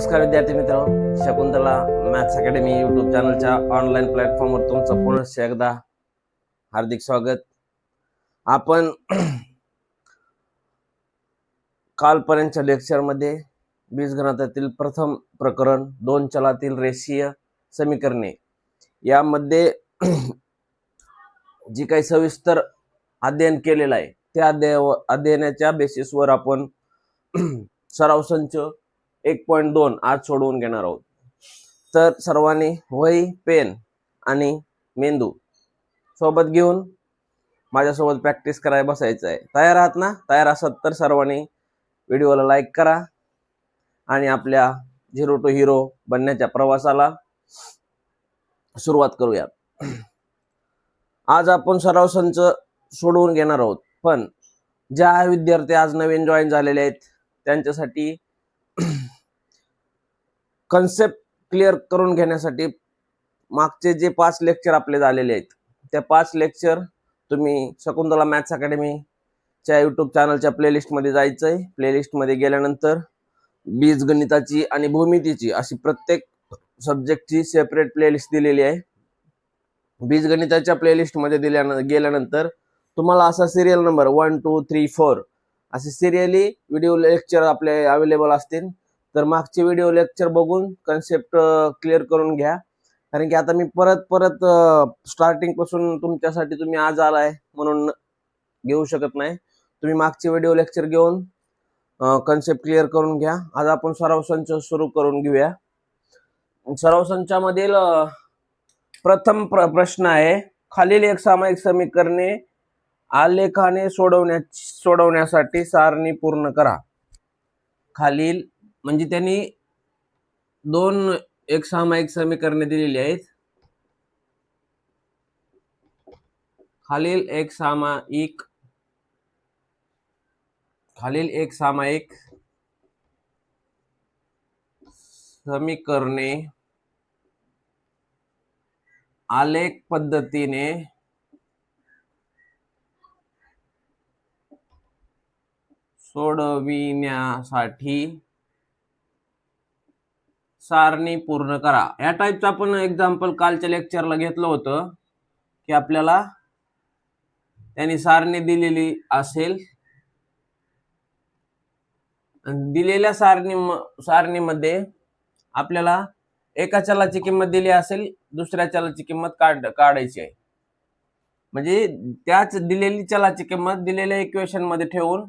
नमस्कार विद्यार्थी मित्र, शकुंतला मॅथ्स अकॅडमी यूट्यूब चॅनलच्या ऑनलाईन प्लॅटफॉर्मवर तुमचं पुनश्च एकदा हार्दिक स्वागत. आपण कालपर्यंतच्या लेक्चरमध्ये बीजगणितातील प्रथम प्रकरण दोन चलातील रेषीय समीकरणे यामध्ये जी काही सविस्तर अध्ययन केलेलं आहे त्या अध्ययनाच्या बेसिसवर आपण सराव संच 1.2 आज सोडवून घेणार आहोत. तर सर्वांनी वही, पेन आणि मेंदू सोबत घेऊन माझ्यासोबत प्रॅक्टिस करायला बसायचं आहे. तयार आहात ना? तयार असाल तर सर्वांनी व्हिडिओला लाईक करा आणि आपल्या झिरो टू हिरो बनण्याच्या प्रवासाला सुरुवात करूया. आज आपण सराव संच सोडवून घेणार आहोत, पण ज्या विद्यार्थी आज नवीन जॉईन झालेले आहेत त्यांच्यासाठी कन्सेप्ट क्लिअर करून घेण्यासाठी मागचे जे 5 लेक्चर आपले झालेले आहेत त्या 5 लेक्चर तुम्ही शकुंतला मॅथ्स अकॅडमीच्या यूट्यूब चॅनलच्या प्लेलिस्टमध्ये जायचं आहे. प्लेलिस्टमध्ये गेल्यानंतर बीजगणिताची आणि भूमितीची अशी प्रत्येक सब्जेक्टची सेपरेट प्लेलिस्ट दिलेली आहे. बीजगणिताच्या प्लेलिस्टमध्ये गेल्यानंतर तुम्हाला असा सिरियल नंबर 1, 2, 3, 4 असे सिरियली व्हिडिओ लेक्चर आपले अवेलेबल असतील. तर मागचे व्हिडिओ लेक्चर बघून कन्सेप्ट क्लिअर करून घ्या, कारण की आता मी परत स्टार्टिंग पासून तुमच्यासाठी तुम्ही आज आलाय म्हणून घेऊ शकत नाही. तुम्ही मागचे व्हिडिओ लेक्चर घेऊन कन्सेप्ट क्लिअर करून घ्या. आज आपण सराव संच सुरू करून घेऊया. सराव संचामधील प्रथम प्रश्न आहे, खालील एक सामायिक समीकरणे आलेखाने सोडवण्यासाठी सारणी पूर्ण करा. खालील म्हणजे त्यांनी 2 एक सामायिक समीकरणे दिलेली आहेत. खालील एक सामायिक समीकरणे आलेख पद्धतीने सोडविण्यासाठी सारणी पूर्ण करा. या टाईपचं आपण एक्झाम्पल कालच्या लेक्चरला घेतलं होतं की आपल्याला त्यांनी सारणी दिलेली असेल. दिलेल्या सारणीमध्ये आपल्याला एका चलाची किंमत दिली असेल, दुसऱ्या चलाची किंमत काढायची आहे. म्हणजे त्याच दिलेली चलाची किंमत दिलेल्या इक्वेशन मध्ये ठेवून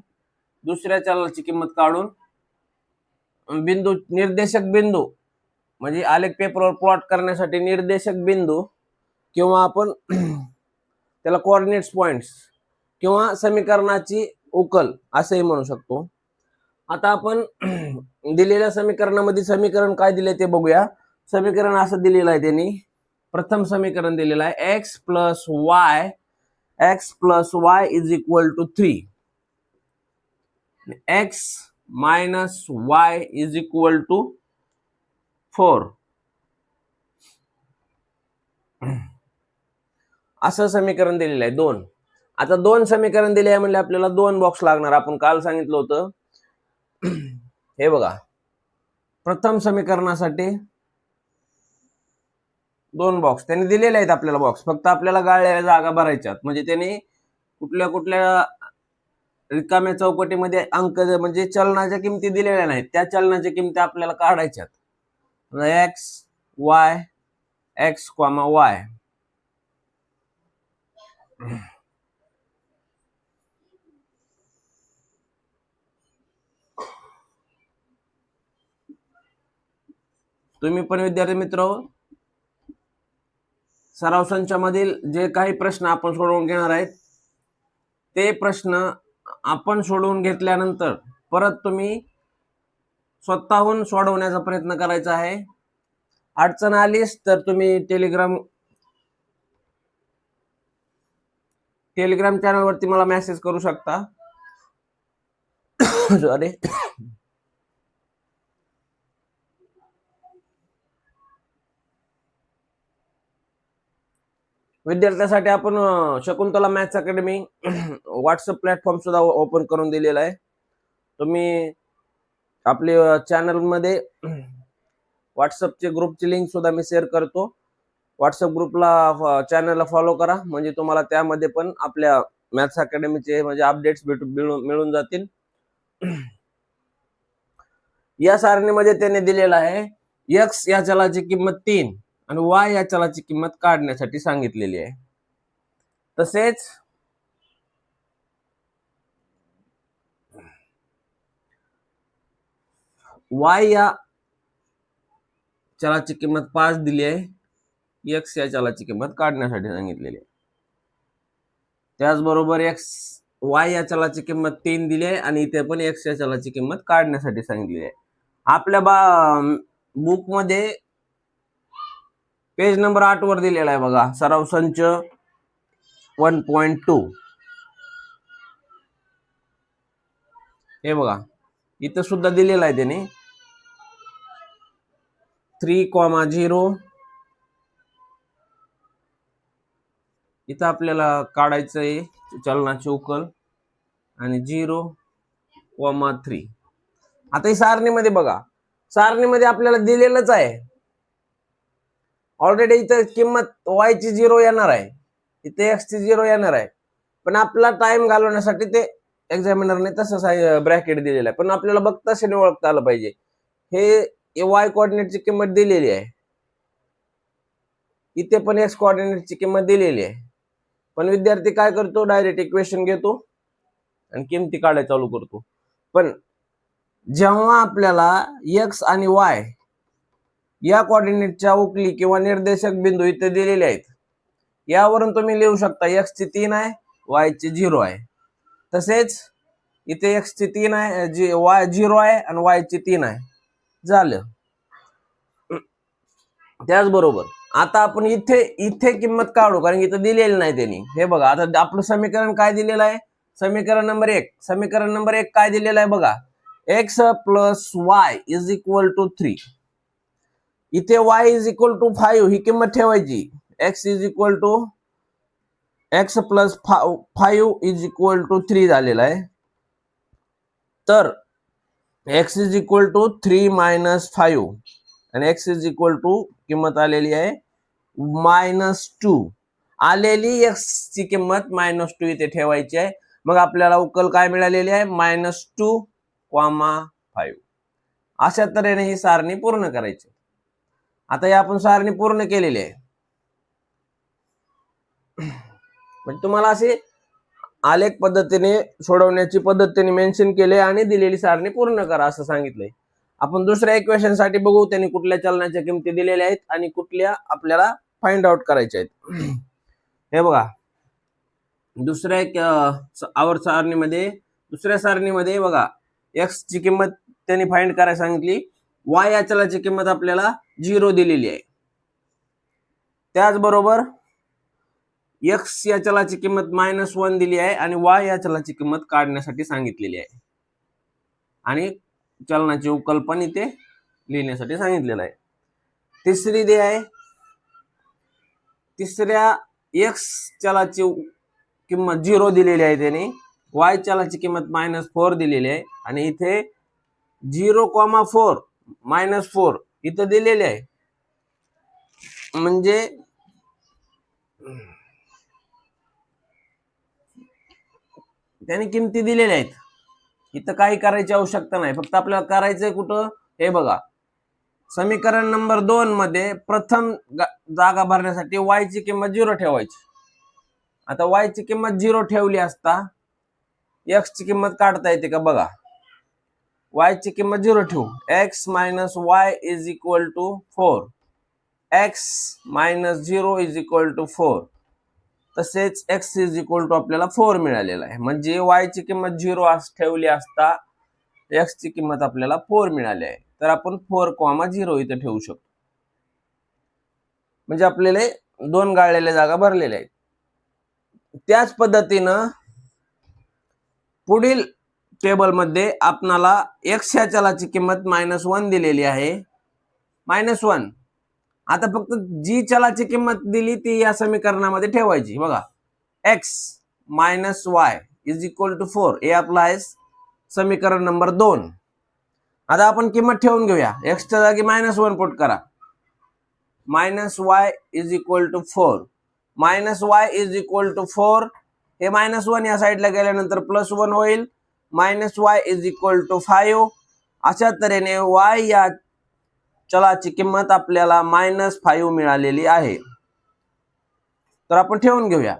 दुसऱ्या चलाची किंमत काढून निर्देशक बिंदू म्हणजे आलेख पेपरवर प्लॉट करण्यासाठी निर्देशक बिंदू किंवा आपण त्याला कोऑर्डिनेट्स पॉइंट्स किंवा समीकरणाची उकल असेही म्हणू शकतो. आता आपण दिलेल्या समीकरणामध्ये समीकरण काय दिले ते बघूया. समीकरण असं दिलेलं आहे त्यांनी. प्रथम समीकरण दिलेलं आहे x plus y is equal to 3. x minus y is equal to 4 असं समीकरण दिलेलं आहे. 2 आता 2 समीकरण दिले आहे म्हणजे आपल्याला 2 बॉक्स लागणार. आपण काल सांगितलं होतं हे बघा, प्रथम समीकरणासाठी 2 बॉक्स त्यांनी दिलेले आहेत आपल्याला. बॉक्स फक्त आपल्याला गाळलेल्या जागा भरायच्यात. म्हणजे त्यांनी कुठल्या रिकाम्या चौकटीमध्ये अंक म्हणजे चलनाच्या किमती दिलेल्या नाहीत, त्या चलनाच्या किमती आपल्याला काढायच्यात. x, y तुम्ही पण विद्यार्थी मित्र सराव संचामधील जे काही प्रश्न आपण सोडवून घेणार आहेत ते प्रश्न आपण सोडवून घेतल्यानंतर परत तुम्ही स्वतःहून सोडवण्याचा प्रयत्न करायचा आहे. अडचण आलीच तर तुम्ही टेलिग्राम चॅनलवरती मला मेसेज करू शकता. सॉरी, विद्यार्थ्यांसाठी आपण Shakuntala maths academy WhatsApp platform सुद्धा ओपन करून दिलेला आहे. तुम्ही आपल्या चॅनल मध्ये व्हॉट्सअपचे ग्रुपची लिंक सुद्धा मी शेअर करतो. व्हॉट्सअप ग्रुपला चॅनलला फॉलो करा, म्हणजे तुम्हाला त्यामध्ये पण आपल्या मॅथ्स अकॅडमीचे म्हणजे अपडेट्स मिळून जातील. या सारणीमध्ये त्याने दिलेला आहे x या चलाची किंमत 3 आणि y या चलाची किंमत काढण्यासाठी सांगितलेली आहे. तसेच y या चलाची किंमत 5 दिली आहे, x या चलाची किंमत काढण्यासाठी सांगितलेली आहे. त्याचबरोबर y या चलाची किंमत 3 दिली आहे आणि इथे पण x या चलाची किंमत काढण्यासाठी सांगितलेली आहे. आपल्या बुक मध्ये पेज नंबर 8 वर दिलेला आहे बघा, सराव संच 1.2. हे बघा इथं सुद्धा दिलेला आहे त्याने 3,0. इथं आपल्याला काढायचं आहे चलनाची उकल आणि 0,3. आता ही सारणीमध्ये बघा, सारणीमध्ये आपल्याला दिलेलंच आहे ऑलरेडी. इथं किंमत y ची 0 येणार आहे, इथे x ची 0 येणार आहे, पण आपला टाइम घालवण्यासाठी ते एक्झामिनरने तसं ब्रॅकेट दिलेलं आहे. पण आपल्याला बघताशा ओळखता आलं पाहिजे. हे y कोऑर्डिनेटची किंमत दिलेली आहे, इथे पण x कोऑर्डिनेटची किंमत दिलेली आहे, पण विद्यार्थी काय करतो, डायरेक्ट इक्वेशन घेतो आणि किमती काढायला चालू करतो. पण जेव्हा आपल्याला x आणि y या कोऑर्डिनेटच्या उकली किंवा निर्देशक बिंदू इथे दिलेले आहेत, यावरून तुम्ही लिहू शकता x ची 3 आहे, y ची 0 आहे. तसेच इथे x ची 3 आहे, y 0 आहे आणि y ची 3 आहे, झालं. त्याचबरोबर आता आपण इथे किंमत काढू, कारण इथं दिलेली नाही त्यांनी. हे बघा आता आपलं समीकरण काय दिलेलं आहे, समीकरण नंबर 1. समीकरण नंबर 1 काय दिलेलं आहे बघा, x plus y is equal to 3. इथे y इज इक्वल टू 5 ही किंमत ठेवायची. x is equal to x plus 5 is equal to 3 झालेला आहे. तर x is equal to 3 minus 5 आणि x इज इक्वल टू किंमत आलेली आहे -2. आलेली x ची किंमत -2 इथे ठेवायची आहे. मग आपल्याला उकल काय मिळालेली आहे, -2,5. अशा तऱ्हेने ही सारणी पूर्ण करायची. आता या आपण सारणी पूर्ण केलेली आहे. म्हणजे तुम्हाला असे आलेख पद्धतीने सोडवण्याची पद्धत त्यांनी मेन्शन केले आणि दिलेली सारणी पूर्ण करा असं सांगितलंय. आपण दुसऱ्या इक्वेशन साठी बघू, त्यांनी कुठल्या चलनाच्या किमती दिलेल्या आहेत आणि कुठल्या आपल्याला फाइंड आउट करायच्या आहेत. हे बघा दुसऱ्या सारणीमध्ये बघा x ची किंमत त्यांनी फाइंड करायला सांगितली, y या चलाची किंमत आपल्याला 0 दिलेली आहे. त्याचबरोबर x या चलाची किंमत -1 दिली आहे आणि y या चलाची किंमत काढण्यासाठी सांगितलेली आहे आणि चलनाची उकल पण इथे लिहिण्यासाठी सांगितलेलं आहे. तिसरी दे आहे, तिसऱ्या x चलाची किंमत 0 दिलेली आहे त्याने, y चलाची किंमत -4 दिलेली आहे आणि इथे 0,4 -4 इथं दिलेले आहे. म्हणजे त्याने किमती दिलेल्या आहेत. इथं काही करायची आवश्यकता नाही, फक्त आपल्याला करायचंय कुठं, हे बघा समीकरण नंबर 2 मध्ये प्रथम जागा भरण्यासाठी y ची किंमत 0 ठेवायची. आता y ची किंमत 0 ठेवली असता x ची किंमत काढता येते का बघा. y ची किंमत 0 ठेवू, x minus y is equal to 4, x minus 0 is equal to 4. तसेच x इज इक्वल टू आपल्याला 4 मिळालेला आहे. म्हणजे y ची किंमत 0 ठेवली असता x ची किंमत आपल्याला 4 मिळाली आहे. तर आपण 4,0 इथे ठेवू शकतो. म्हणजे आपल्याला 2 गाळलेल्या जागा भरलेल्या आहेत. त्याच पद्धतीनं पुढील टेबल मध्ये आपणाला x या चलाची किंमत -1 दिलेली आहे, -1. आता फक्त जी चलाची किंमत दिली ती या समीकरणामध्ये ठेवायची. बघा x minus y is equal to 4 हे आपलं आहे समीकरण नंबर 2. आता आपण किंमत ठेवून घेऊया. एक्सच्या जागी -1 पुट करा. -y is equal to 4. -y is equal to 4. हे -1 या साईडला गेल्यानंतर +1 होईल. -y is equal to 5. अशा तऱ्हेने y या चलाची किंमत आपल्याला -5 मिळालेली आहे. तर आपण ठेवून घेऊया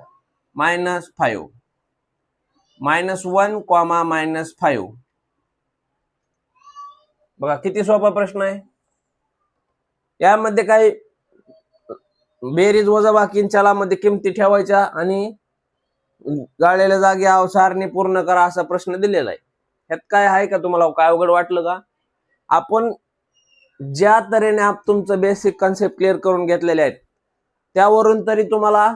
-5 -1, -5. बघा किती सोपा प्रश्न आहे. यामध्ये काही बेरीज वजाबाकी चलामध्ये किमती ठेवायच्या आणि गाळलेल्या जागी सारणी पूर्ण करा असा प्रश्न दिलेला आहे. ह्यात काय आहे का तुम्हाला काय अवघड वाटलं का? आपण ज्या तऱ्हेने तुमचं बेसिक कन्सेप्ट क्लिअर करून घेतलेले आहेत त्यावरून तरी तुम्हाला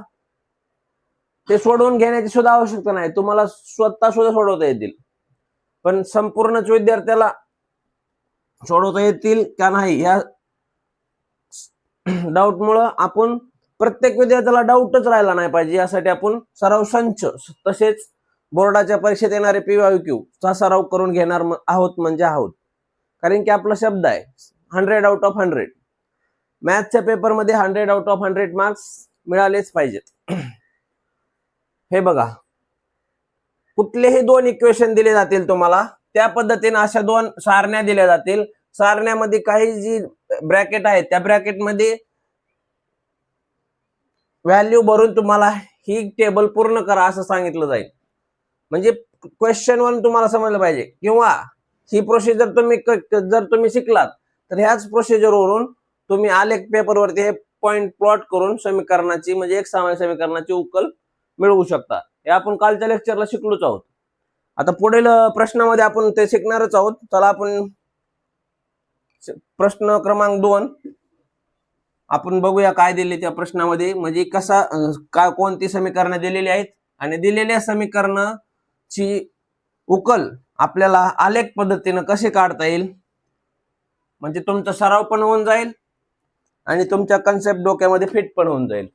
ते सोडवून घेण्याची सुद्धा आवश्यकता नाही. तुम्हाला स्वतः सुद्धा सोडवता येतील. पण संपूर्णच विद्यार्थ्याला सोडवता येतील का नाही या डाऊटमुळं आपण प्रत्येक विद्यार्थ्याला डाऊटच राहिला नाही पाहिजे यासाठी आपण सराव संच तसेच बोर्डाच्या परीक्षेत येणारे PYQ चा सराव करून घेणार आहोत म्हणजे आहोत. कारण की आपला शब्द आहे 100 आउट ऑफ 100. मॅथ्सच्या पेपरमध्ये 100 आउट ऑफ 100 मार्क्स मिळालेच पाहिजेत. हे बघा कुठलेही 2 इक्वेशन दिले जातील तुम्हाला त्या पद्धतीने अशा 2 सारण्या दिल्या जातील. सारण्यामध्ये काही जी ब्रॅकेट आहेत त्या ब्रॅकेटमध्ये व्हॅल्यू भरून तुम्हाला ही टेबल पूर्ण करा असं सांगितलं जाईल. म्हणजे क्वेश्चन 1 तुम्हाला समजलं पाहिजे किंवा ही प्रोसिजर जर तुम्ही शिकलात तर ह्याच प्रोसिजरवरून तुम्ही आलेख पेपरवरती हे पॉइंट प्लॉट करून समीकरणाची म्हणजे एक सामान्य समीकरणाची उकल मिळवू शकता. हे आपण कालच्या लेक्चरला शिकलोच आहोत. आता पुढील प्रश्नामध्ये आपण ते शिकणारच आहोत. चला आपण प्रश्न क्रमांक 2 आपण बघूया काय दिले त्या प्रश्नामध्ये. म्हणजे कोणती समीकरणे दिलेली आहेत आणि दिलेल्या समीकरणाची उकल आपल्याला आलेख पद्धतीने कसे काढता येईल. म्हणजे तुमचा सराव पण होऊन जाईल आणि तुमच्या कन्सेप्ट डोक्यामध्ये फिट पण होऊन जाईल.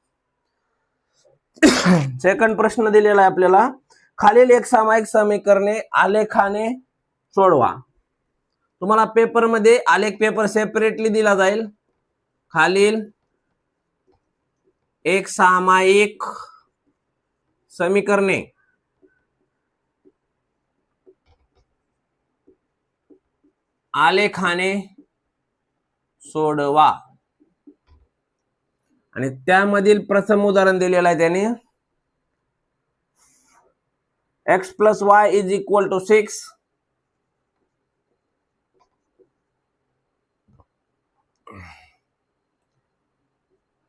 सेकंड प्रश्न दिलेला आहे आपल्याला. खालील एक सामायिक समीकरणे आलेखाने सोडवा. तुम्हाला पेपरमध्ये आलेख पेपर सेपरेटली दिला जाईल. खालील एक सामायिक समीकरणे आलेखाने सोडवा आणि त्यामधील प्रथम उदाहरण दिलेलं आहे त्याने x + y = 6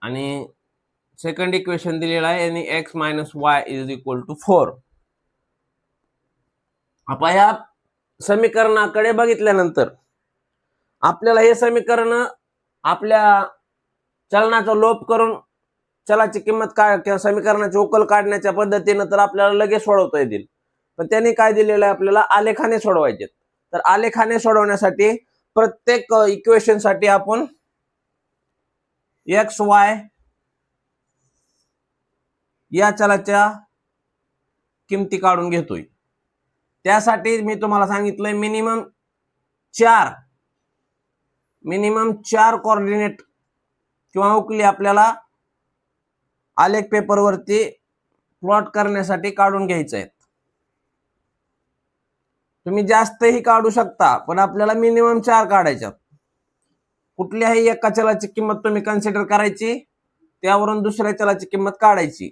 आणि सेकंड इक्वेशन दिलेलं आहे आणि x - y = 4. आपण या समीकरणाकडे बघितल्यानंतर आपल्याला हे समीकरण आपल्या चलनाचा लोप करून चलाची किंमत किंवा समीकरणाची उकल काढण्याच्या पद्धतीने तर आपल्याला लगेच सोडवता येतील. पण त्यांनी काय दिलेलं आहे आपल्याला आलेखाने सोडवायचे. तर आलेखाने सोडवण्यासाठी प्रत्येक इक्वेशन साठी आपण x y या चलाच्या किमती काढून घेतोय. त्यासाठी मी तुम्हाला सांगितलंय मिनिमम 4 कोऑर्डिनेट किंवा उकली आपल्याला आलेख पेपरवरती प्लॉट करण्यासाठी काढून घ्यायचे आहेत. तुम्ही जास्तही काढू शकता पण आपल्याला मिनिमम 4 काढायच्यात. कुठल्याही एका चलाची किंमत तुम्ही कन्सिडर करायची त्यावरून दुसऱ्या चलाची किंमत काढायची.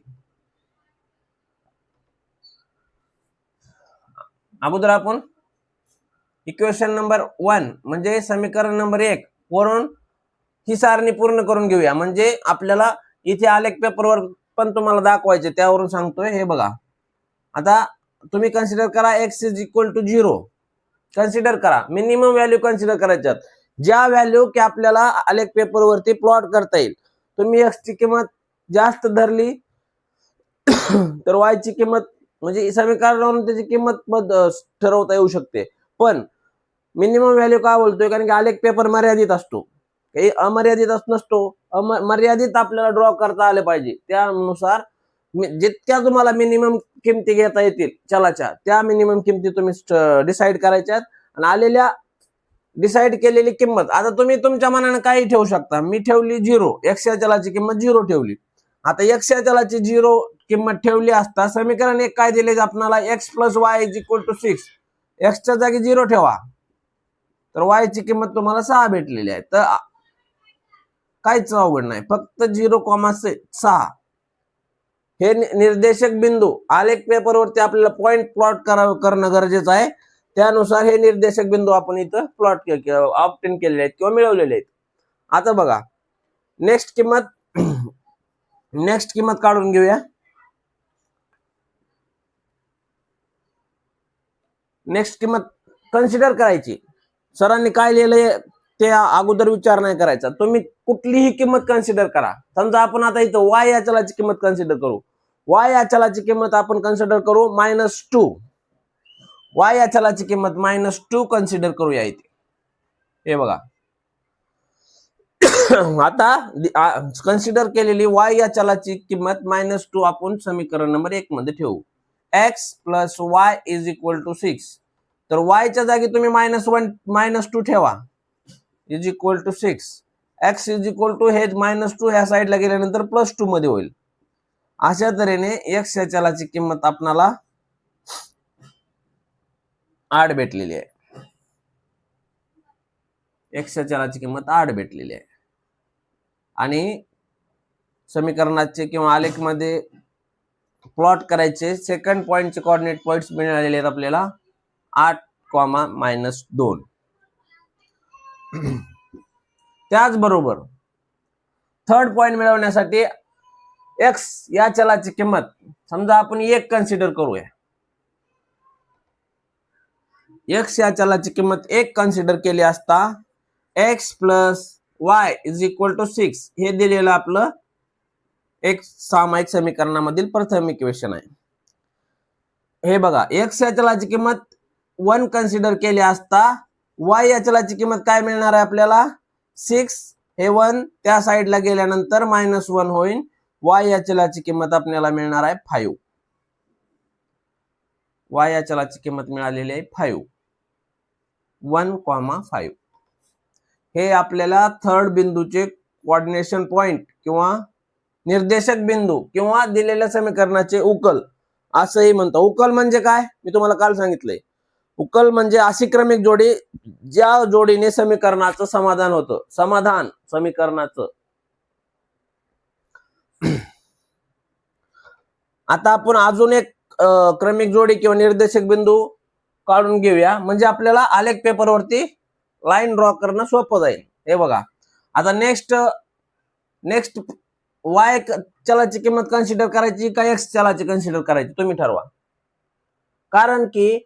अगोदर आपण इक्वेशन नंबर 1 म्हणजे समीकरण नंबर 1 वरून ही सारणी पूर्ण करून घेऊया. म्हणजे आपल्याला इथे आलेख पेपरवर पण तुम्हाला दाखवायचे त्यावरून सांगतोय. हे बघा आता तुम्ही कन्सिडर करा x = 0 कन्सिडर करा. मिनिमम व्हॅल्यू कन्सिडर करायच्यात ज्या व्हॅल्यू की आपल्याला आलेख पेपरवरती प्लॉट करता येईल. तुम्ही x ची किंमत जास्त धरली तर y ची किंमत म्हणजे समीकरणावरून त्याची किंमत ठरवता येऊ शकते. पण मिनिमम व्हॅल्यू का बोलतोय कारण की आलेख पेपर मर्यादित असतो. काही अमर्यादित नसतो. मर्यादित आपल्याला ड्रॉ करता आले पाहिजे. त्यानुसार जितक्या तुम्हाला मिनिमम किमती घेता येतील चलाच्या त्या मिनिमम किमती तुम्ही डिसाईड करायच्यात आणि आलेल्या डिसाईड केलेली किंमत, आता तुम्ही तुमच्या मनाने काही ठेवू शकता. मी ठेवली 0, x या चलाची किंमत 0 ठेवली. आता x या चलाची 0 किंमत ठेवली असता समीकरण एक काय दिले आपल्याला, x + y = 6. x च्या जागी 0 ठेवा तर y ची किंमत तुम्हाला 6 भेटलेली आहे. तर काहीच अवघड नाही, फक्त 0,6 हे निर्देशक बिंदू आलेख पेपरवरती आपल्याला पॉइंट प्लॉट करणं गरजेचं आहे. त्यानुसार हे निर्देशक बिंदू आपण इथं प्लॉट ऑब्टेन केलेले आहेत किंवा मिळवलेले आहेत. आता बघा नेक्स्ट किंमत काढून घेऊया. नेक्स्ट किंमत कन्सिडर करायची. सरांनी काय लिहिलंय ते अगोदर विचार नाही करायचा. तुम्ही कुठलीही किंमत कन्सिडर करा. समजा आपण आता इथं y या चलाची किंमत कन्सिडर करू. y या चलाची किंमत आपण कन्सिडर करू -2. y या चलाची किंमत -2 कन्सिडर करूया इथे. हे बघा आता कन्सिडर केलेली y या चलाची किंमत -2 आपण समीकरण नंबर 1 मध्ये ठेवू. x + y = 6. तर y च्या जागी तुम्ही -2 ठेवा = 6. x = हे -2 ह्या साईडला गेल्यानंतर +2 मध्ये होईल. अशा तऱ्हेने x या चलाची किंमत आपल्याला 8 भेटलेली आहे. x या चलाची किंमत 8 भेटलेली आहे. आणि समीकरणाचे किंवा आलेख मध्ये प्लॉट करायचे सेकंड पॉइंटचे कोऑर्डिनेट पॉइंट्स मिळालेले आहेत आपल्याला 8, -2. त्याचबरोबर थर्ड पॉइंट मिळवण्यासाठी x या चलाची किंमत समजा आपण 1 कन्सिडर करूया. x या चलाची किंमत 1 कन्सिडर केली असता x + y = 6 हे दिलेलं आपलं एक सामायिक समीकरणामधील प्रथम इक्वेशन आहे. हे बघा x या चलाची किंमत 1 कन्सिडर केली असता y या चलाची किंमत काय मिळणार आहे आपल्याला 6. हे 1 त्या साईडला गेल्यानंतर -1 होईल. y या चलाची किंमत आपल्याला मिळणार आहे 5. y या चलाची किंमत मिळालेली आहे 5. 1,5. हे आपल्याला थर्ड बिंदूचे कोऑर्डिनेशन पॉइंट किंवा निर्देशक बिंदू किंवा दिलेल्या समीकरणाचे उकल असंही म्हणतो. उकल म्हणजे काय मी तुम्हाला काल सांगितलंय. उकल म्हणजे अशी क्रमिक जोडी ज्या जोडीने समीकरणाचं समाधान होतं. समाधान समीकरणाचं. आता आपण अजून एक क्रमिक जोडी किंवा निर्देशक बिंदू काढून घेऊया म्हणजे आपल्याला आलेख पेपरवरती लाईन ड्रॉ करणं सोपं जाईल. हे बघा आता नेक्स्ट y चलाची किंमत कन्सिडर करायची का x चलाची कन्सिडर करायची तुम्ही ठरवा. कारण की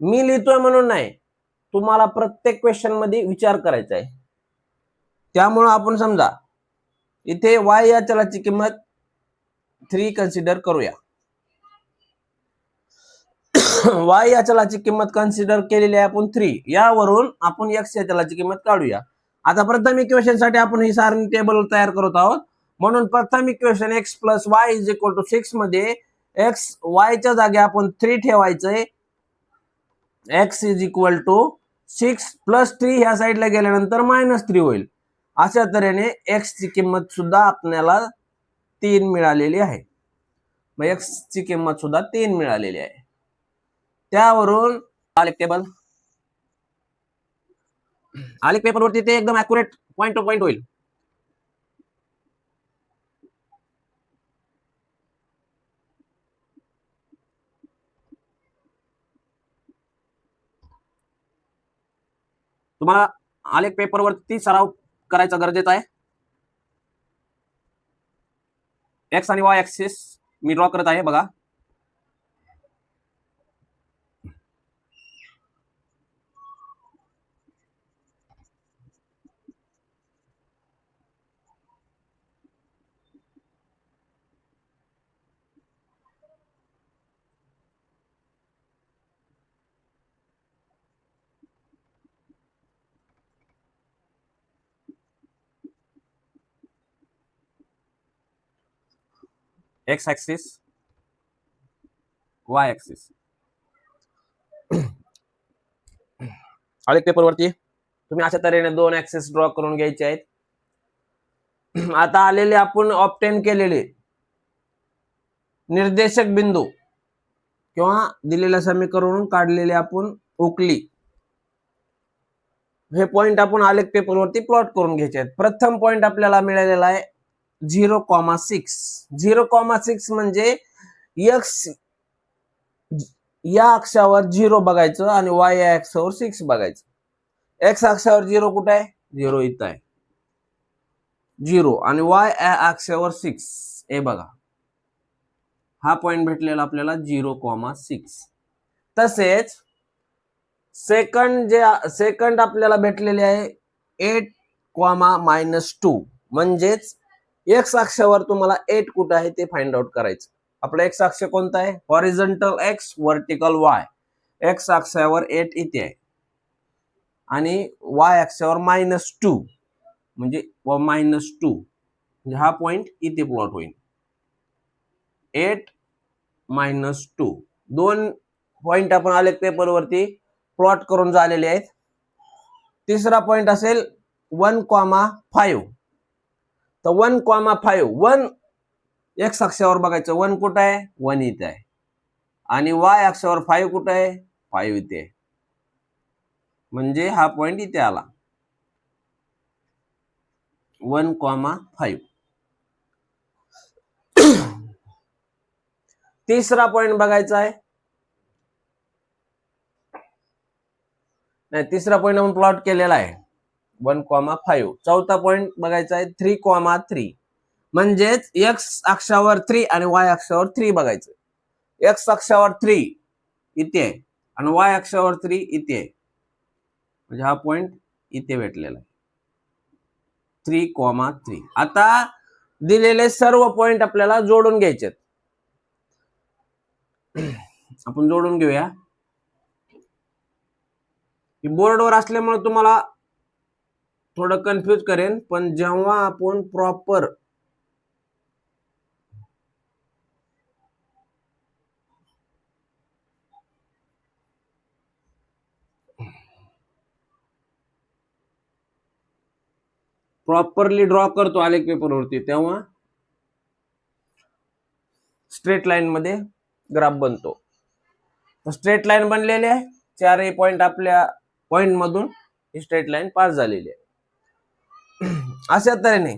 मी लिहितोय म्हणून नाही, तुम्हाला प्रत्येक क्वेश्चन मध्ये विचार करायचा आहे. त्यामुळे आपण समजा इथे y या चलाची किंमत 3 कन्सिडर करूया. y या चलाची किंमत कन्सिडर केलेली आहे आपण 3. यावरून आपण x या चलाची किंमत काढूया. आता प्रथम इक्वेशन साठी आपण ही सारणी टेबल तयार करत आहोत. म्हणून प्रथम इक्वेशन x + y = 6 मध्ये x y च्या जागी आपण 3 ठेवायचंय. x = 6 + 3 ह्या साईडला गेल्यानंतर -3 होईल. अशा तऱ्हेने x ची किंमत सुद्धा आपल्याला 3 मिळालेली आहे. मग x ची किंमत सुद्धा 3 मिळालेली आहे. त्यावरून आलेख पेपरवरती ते एकदम ॲक्युरेट पॉइंट टू पॉइंट होईल. तुम्हाला आलेख पेपरवरती सराव करायचा गरजेचा आहे. एक्स आणि y ऍक्सिस मी ड्रॉ करत आहे बघा. एक्स ऍक्सिस y ऍक्सिस आलेख पेपरवरती तुम्ही अशा तऱ्हेने दोन ऍक्सेस ड्रॉ करून घ्यायचे आहेत. आता आलेले आपण ऑब्टेन केलेले निर्देशक बिंदू किंवा दिलेल्या समीकरण काढलेले आपण उकली, हे पॉइंट आपण आलेख पेपरवरती प्लॉट करून घ्यायचे आहेत. प्रथम पॉइंट आपल्याला मिळालेला आहे 0,6. 0,6 म्हणजे x या अक्षावर 0 बघायचं आणि y या अक्षावर 6 बघायचं. x अक्षावर 0 कुठे आहे? 0 इथं आहे 0, आणि y अक्षावर 6 हे बघा, हा पॉइंट भेटलेला आपल्याला 0,6. तसेच सेकंड आपल्याला भेटलेले आहे 8,-2, म्हणजेच एक्स अक्षावर तुम्हाला 8 कुठं आहे ते फाइंड आउट करायचं. आपला एक्स अक्ष कोणता आहे? Horizontal x, vertical Y. X अक्षावर 8 इथे आहे आणि वाय अक्षावर -2 म्हणजे -2 म्हणजे हा पॉइंट इथे प्लॉट होईल. 8 -2 दोन पॉइंट आपण आलेख पेपरवरती प्लॉट करून झालेले आहेत. तिसरा पॉइंट असेल 1,5. तर 1,5 1 एक्स अक्षावर बघायचं, 1 कुठं आहे? 1 इथे आहे, आणि वाय अक्षावर 5 कुठं आहे? 5 इथे आहे, म्हणजे हा पॉइंट इथे आला 1,5. तिसरा पॉइंट बघायचा आहे, नाही तिसरा पॉइंट आपण प्लॉट केलेला आहे 1,5. चौथा पॉइंट बघायचा आहे 3,3, म्हणजेच एक्स अक्षावर 3 आणि वाय अक्षावर 3 बघायचं. एक्स अक्षावर 3 इथे आहे आणि वाय अक्षावर 3 इथे आहे, म्हणजे हा पॉइंट इथे भेटलेला आहे 3,3. आता दिलेले सर्व पॉइंट आपल्याला जोडून घ्यायचे. आपण जोडून घेऊया. बोर्डवर असल्यामुळे तुम्हाला थोडं कन्फ्यूज करेन, पण जेव्हा आपण प्रॉपरली ड्रॉ करतो आलेख पेपरवरती, तेव्हा स्ट्रेट लाईन मध्ये ग्राफ बनतो. स्ट्रेट लाईन बनलेली आहे, चारही पॉइंट आपल्या पॉइंट मधून ही स्ट्रेट लाईन पास झालेली आहे. अशा तऱ्हेने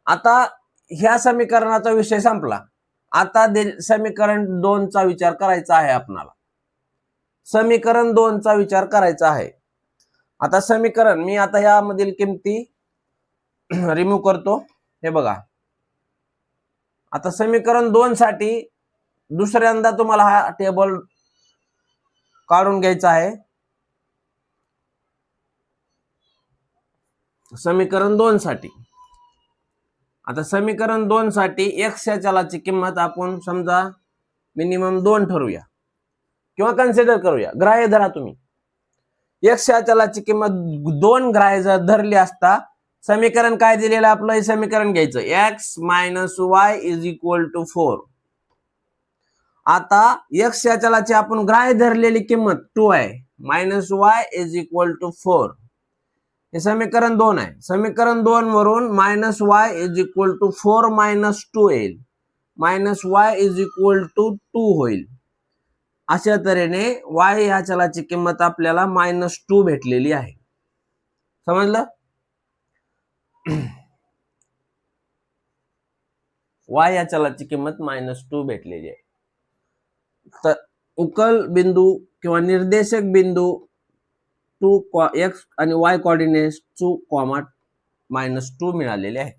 आता ह्या समीकरणाचा विषय संपला. आता समीकरण 2 चा विचार करायचा आहे आपल्याला. समीकरण 2 चा विचार करायचा आहे. आता समीकरण मी आता ह्यामधील किमती रिमूव्ह करतो. हे बघा, आता समीकरण 2 साठी दुसऱ्यांदा तुम्हाला हा टेबल काढून घ्यायचा आहे. समीकरण 2 साठी आता समीकरण 2 साठी x या चलाची किंमत आपण समजा मिनिमम 2 ठरवूया किंवा कन्सिडर करूया. ग्राह्य धरा तुम्ही. x या चलाची किंमत 2 ग्राह्य जर धरली असता समीकरण काय दिलेलं आपलं, हे समीकरण घ्यायचं x - y = 4. आता x या चलाची आपण ग्राह्य धरलेली किंमत 2 आहे, -y = 4. हे समीकरण 2 आहे. समीकरण 2 वरून -y = 4 - 2 येईल, -y = 2 होईल. अशा तऱ्हेने y या चलाची किंमत आपल्याला -2 भेटलेली आहे. समजलं? y या चलाची किंमत -2 भेटलेली आहे. तर उकल बिंदू किंवा निर्देशक बिंदू 2 x आणि y कोऑर्डिनेट 2, -2 मिळालेले आहेत.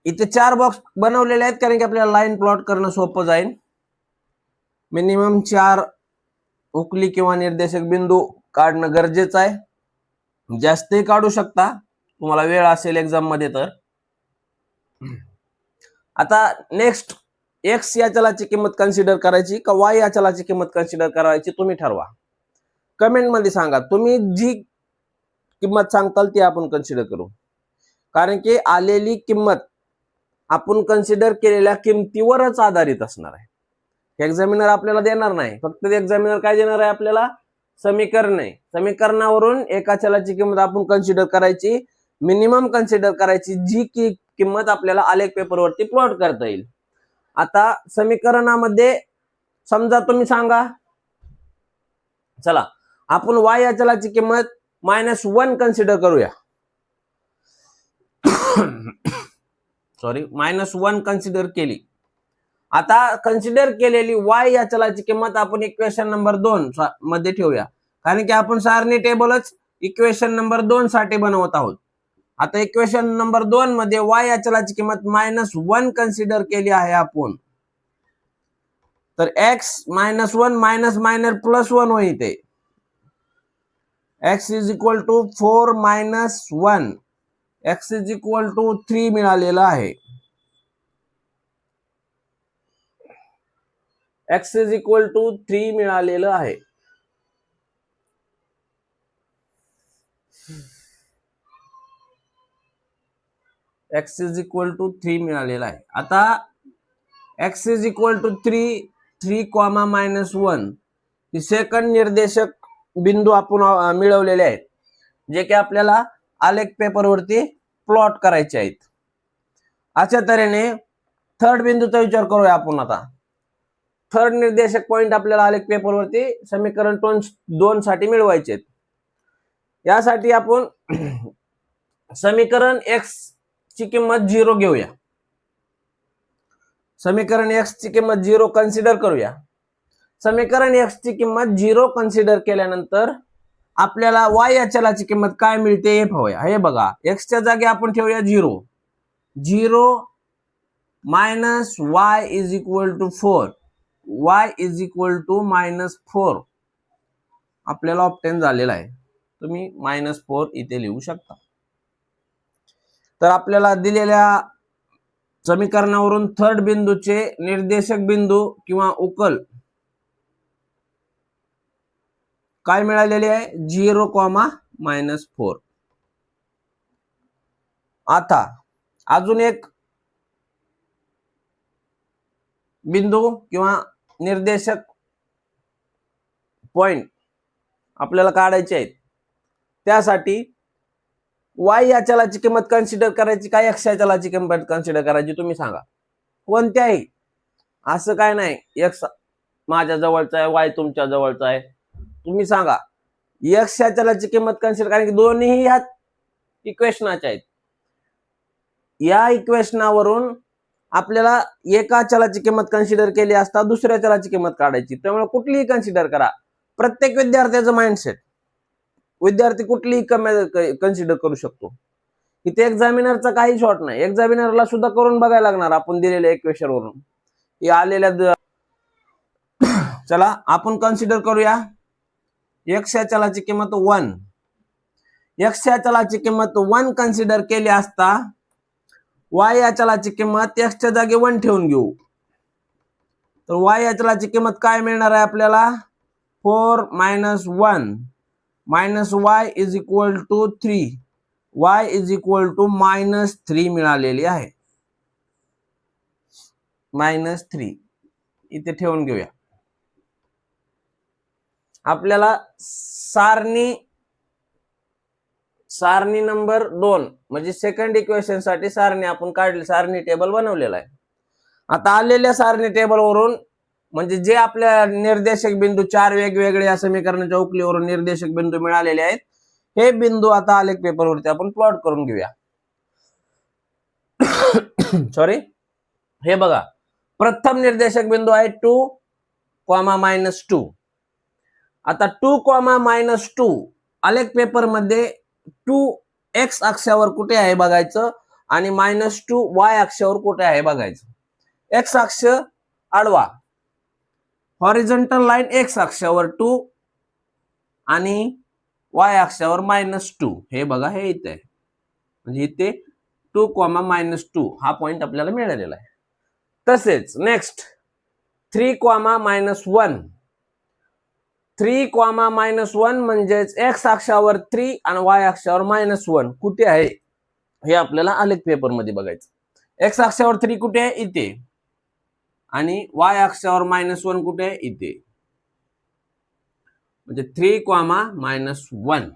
इथे 4 बॉक्स बनवलेले आहेत कारण की आपल्याला लाईन प्लॉट करणं सोपं जाईल. मिनिमम 4 उकली किंवा निर्देशक बिंदू काढणं गरजेचं आहे. जास्तही काढू शकता तुम्हाला वेळ असेल एक्झाम मध्ये तर. आता नेक्स्ट x या चलाची किंमत कन्सिडर करायची का y या चलाची किंमत कन्सिडर करायची तुम्ही ठरवा. कमेंट मध्ये सांगा. तुम्ही जी किंमत सांगताल ती आपण कन्सिडर करू, कारण की आलेली किंमत आपण कन्सिडर केलेल्या किमतीवरच आधारित असणार आहे. एक्झामिनर आपल्याला देणार नाही, फक्त एक्झामिनर काय देणार आहे आपल्याला, समीकरण आहे, समीकरणावरून एका चलाची किंमत आपण कन्सिडर करायची, मिनिमम कन्सिडर करायची, जी की किंमत आपल्याला आलेख पेपरवरती प्लॉट करता येईल. आता समीकरणामध्ये समजा तुम्ही सांगा, चला आपण y या चलाची किंमत -1 कन्सिडर करूया. सॉरी, -1 कन्सिडर केली. आता कन्सिडर केलेली y या चलाची किंमत आपण इक्वेशन नंबर 2 मध्ये ठेवूया, कारण की आपण सारणी टेबलच इक्वेशन नंबर 2 साठी बनवत आहोत. आता इक्वेशन नंबर 2 मध्ये y या चलाची किंमत -1 कन्सिडर केली आहे आपण, तर x -1 मायनस मायनस +1 होईल. ते x is equal to 4 - 1, x is equal to 3 मिळालेला आहे. x इज इक्वल टू 3 मिळालेलं आहे. x इज इक्वल टू 3 मिळालेला आहे. आता x इज इक्वल टू 3, 3, -1 ही सेकंड निर्देशक बिंदू आपण मिळवलेले आहेत, जे की आपल्याला आलेख पेपरवरती प्लॉट करायचे आहेत. अशा तऱ्हेने थर्ड बिंदूचा विचार करूया आपण. आता थर्ड निर्देशक पॉइंट आपल्याला आलेख पेपरवरती समीकरण 2 साठी मिळवायचे आहेत. यासाठी आपण समीकरण x ची किंमत 0 घेऊया. समीकरण x ची किंमत 0 कन्सिडर करूया. समीकरण x ची किंमत 0 कन्सिडर केल्यानंतर आपल्याला y या चलाची किंमत काय मिळते हे पाहूया. हे बघा, x च्या जागी आपण ठेवूया 0. 0 minus y is equal to 4, y is equal to -4 आपल्याला ऑब्टेन झालेला आहे. तुम्ही -4 इथे लिहू शकता. तर आपल्याला दिलेल्या समीकरणावरून थर्ड बिंदूचे निर्देशक बिंदू किंवा उकल काय मिळालेले आहे? 0, -4. आता अजून एक बिंदू किंवा निर्देशक पॉइंट आपल्याला काढायचे आहेत. त्यासाठी y या चलाची किंमत कन्सिडर करायची काय x या चलाची किंमत कन्सिडर करायची, तुम्ही सांगा. कोणत्याही, असं काय नाही x माझ्या जवळचा आहे y तुमच्या जवळचा आहे, तुम्ही सांगा. x या चलाची किंमत कन्सिडर, कारण की दोन्ही ह्या इक्वेशनाच्या आहेत. या इक्वेशनावरून आपल्याला एका चलाची किंमत कन्सिडर केली असता दुसऱ्या चलाची किंमत काढायची. त्यामुळे कुठलीही कन्सिडर करा. प्रत्येक विद्यार्थ्याचं माइंडसेट, विद्यार्थी कुठलीही कन्सिडर करू शकतो. इथे एक्झामिनरचा काही शॉर्ट नाही. एक्झामिनरला सुद्धा करून बघायला लागणार आपण दिलेल्या इक्वेशन वरून या आलेल्या. चला आपण कन्सिडर करूया. x या चलाची किंमत 1, x या चलाची किंमत 1 कन्सिडर केली असता y या चलाची किंमत x च्या जागी 1 ठेवून घेऊ. तर y या चलाची किंमत काय मिळणार आहे आपल्याला? 4 - 1 y is equal to 3, y is equal to -3 मिळालेली आहे. -3 इथे ठेवून घेऊया. आपल्याला सारणी नंबर 2 म्हणजे सेकंड इक्वेशन साठी सारणी आपण काढली, सारणी टेबल बनवलेला आहे. आता आलेल्या सारणी टेबल वरून म्हणजे जे आपल्या निर्देशक बिंदू 4 वेगवेगळे या समीकरणाच्या उकलीवरून निर्देशक बिंदू मिळालेले आहेत, हे बिंदू आता आलेख पेपरवरती आपण प्लॉट करून घेऊया. सॉरी, हे बघा, प्रथम निर्देशक बिंदू आहे 2, -2. आता 2, -2 आलेख पेपर मध्ये 2 x अक्षावर कुठे आहे बघायचं आणि -2 y अक्षावर कुठे आहे बघायचं. x अक्ष आडवा, हॉरिझॉन्टल लाईन x अक्षावर 2 आणि y अक्षावर -2. हे बघा, हे इथे आहे. म्हणजे इथे 2, -2 हा पॉइंट आपल्याला मिळालेला आहे. तसेच नेक्स्ट 3, -1. 3, -1 म्हणजेच x अक्षावर 3 आणि y अक्षावर -1 कुठे आहे हे आपल्याला आलेख पेपर मध्ये बघायचं. x अक्षावर 3 कुठे आहे? इथे. आणि y अक्षावर -1 कुठे आहे? इथे. म्हणजे 3,-1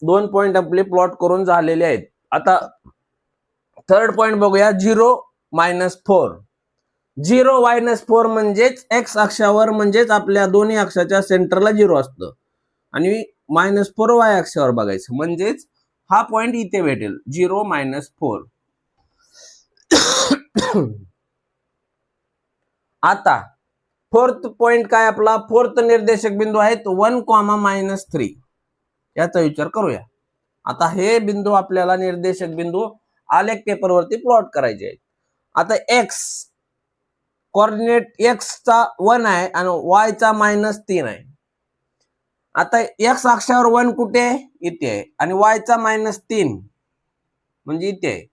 2 पॉइंट आपले प्लॉट करून झालेले आहेत. आता थर्ड पॉइंट बघूया 0-4. 0-4 म्हणजेच एक्स अक्षावर म्हणजेच आपल्या दोन्ही अक्षाच्या सेंटरला 0 असतं आणि -4 वाय अक्षावर बघायचं म्हणजेच हा पॉइंट इथे भेटेल 0-4. आता फोर्थ पॉइंट काय आपला फोर्थ निर्देशक बिंदू आहे तो 1,-3 याचा विचार करूया. आता हे बिंदू आपल्याला निर्देशक बिंदू आलेख पेपरवरती प्लॉट करायचे आहेत. आता एक्स कोऑर्डिनेट एक्स चा 1 आहे आणि वाय चा -3 आहे. आता एक्स अक्षावर 1 कुठे आहे इथे आहे आणि वाय चा -3 म्हणजे इथे आहे.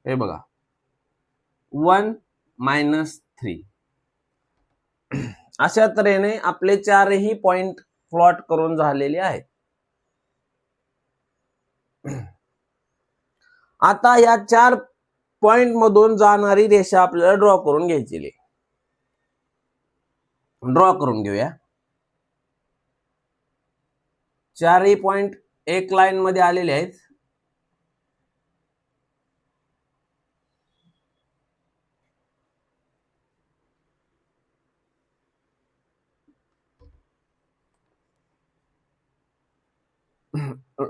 हे बघा 1-3 अशा तऱ्हेने आपले चारही पॉइंट प्लॉट करून झालेले आहेत. आता या 4 पॉइंट मधून जाणारी रेषा आपल्याला ड्रॉ करून घ्यायची आहे. ड्रॉ करून घेऊया. चारही पॉइंट एक लाईन मध्ये आलेले आहेत.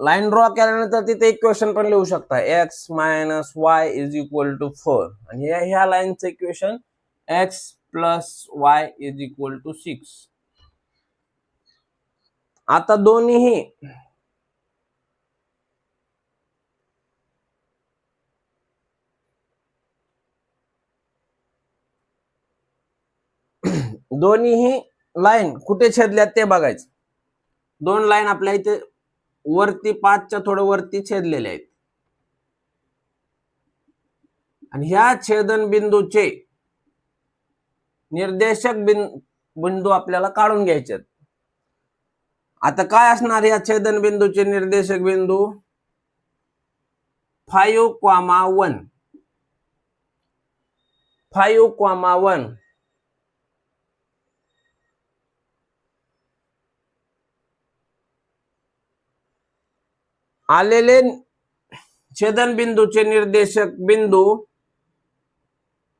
लाईन ड्रॉ केल्यानंतर तिथे एक इक्वेशन पण लिहू शकता x - y = 4 आणि ह्या लाईनचं इक्वेशन x + y = 6. आता दोन्हीही लाईन कुठे छेदल्यात ते बघायचं. दोन लाईन आपल्या इथे वरती 5च्या थोडं वरती छेदलेले आहेत आणि ह्या छेदन बिंदूचे निर्देशक बिंदू आपल्याला काढून घ्यायचे. आता काय असणार या छेदन बिंदूचे निर्देशक बिंदू 5,1 5,1 आलेले छेदन बिंदूचे निर्देशक बिंदू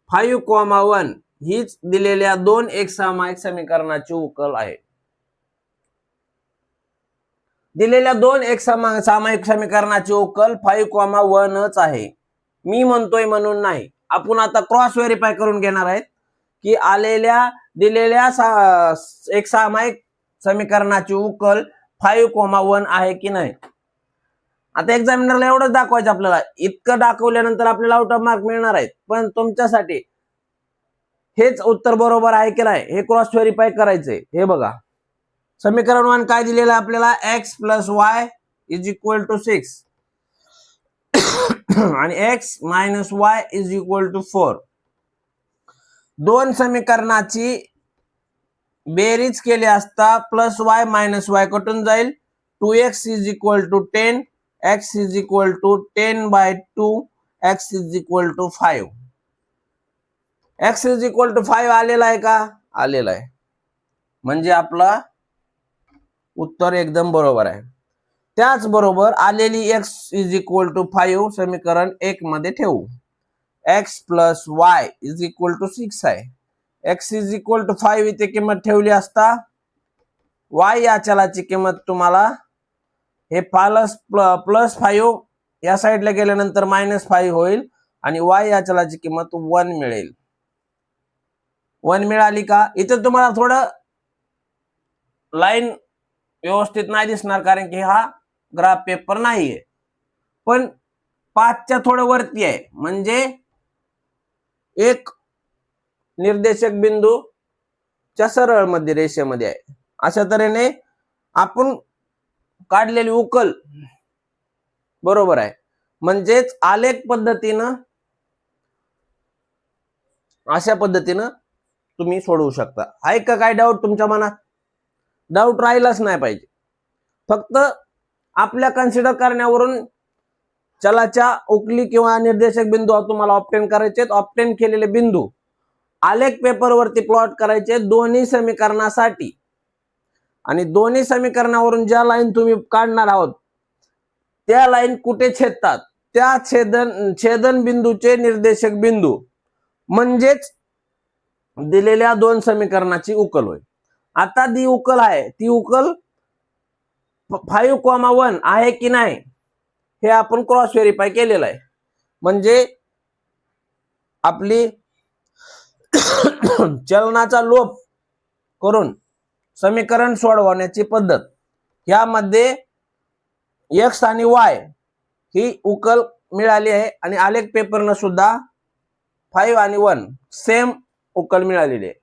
5,1 हीच दिलेल्या 2 एकसामायिक समीकरणाची उकल आहे. दिलेल्या 2 एकसामायिक समीकरणाची उकल 5,1च आहे. मी म्हणतोय म्हणून नाही, आपण आता क्रॉस व्हेरीफाय करून घेणार आहेत की दिलेल्या एकसामायिक समीकरणाची उकल 5,1 आहे की नाही. आता एक्झामिनरला एवढंच दाखवायचं आपल्याला. इतकं दाखवल्यानंतर आपल्याला आउट ऑफ मार्क मिळणार आहेत, पण तुमच्यासाठी हेच उत्तर बरोबर आहे की नाही हे क्रॉस व्हेरीफाय करायचंय. हे बघा समीकरण 1 काय दिलेलं आहे आपल्याला x + y = 6 आणि x - y = 4. दोन समीकरणाची बेरीज केली असता +y - y कटून जाईल. 2x = 10, x = 10/2, x = 5. x = 5 आलेला आहे का? आलेला आहे. म्हणजे आपला उत्तर एकदम बरोबर आहे. त्याचबरोबर आलेली x = 5 समीकरण 1 मध्ये ठेवू. x + y = 6 आहे. x = 5 इथे किंमत ठेवली असता y या चलाची किंमत तुम्हाला हे +5 या साईडला गेल्यानंतर -5 होईल आणि y या चलाची किंमत 1 मिळेल. 1 मिळाली का? इथे तुम्हाला थोडं लाईन व्यवस्थित नाही दिसणार कारण की हा ग्राफ पेपर नाहीये, पण 5च्या थोडं वरती आहे म्हणजे एक निर्देशक बिंदू च्या सरळ मध्ये रेषेमध्ये आहे. अशा तऱ्हेने आपण काढलेली उकल बरोबर आहे. म्हणजेच आलेख पद्धतीनं अशा पद्धतीनं तुम्ही सोडवू शकता. आहे का काय डाऊट तुमच्या मनात? डाऊट राहिलाच नाही पाहिजे. फक्त आपल्या कन्सिडर करण्यावरून चलाच्या उकली किंवा निर्देशक बिंदू तुम्हाला ऑब्टेन करायचे. ऑब्टेन केलेले बिंदू आलेख पेपरवरती प्लॉट करायचे दोन्ही समीकरणासाठी, आणि दोन्ही समीकरणावरून ज्या लाईन तुम्ही काढणार आहोत त्या लाईन कुठे छेदतात त्या छेदन बिंदूचे निर्देशक बिंदू म्हणजेच दिलेल्या दोन समीकरणाची उकल होय. आता ती उकल आहे, ती उकल 5,1 आहे की नाही हे आपण क्रॉस व्हेरीफाय केलेलं आहे. म्हणजे आपली चलनाचा लोप करून समीकरण सोडवण्याची पद्धत, यामध्ये एक्स आणि वाय ही उकल मिळाली आहे आणि आलेख पेपरनं सुद्धा 5 आणि 1 सेम उकल मिळालेली आहे.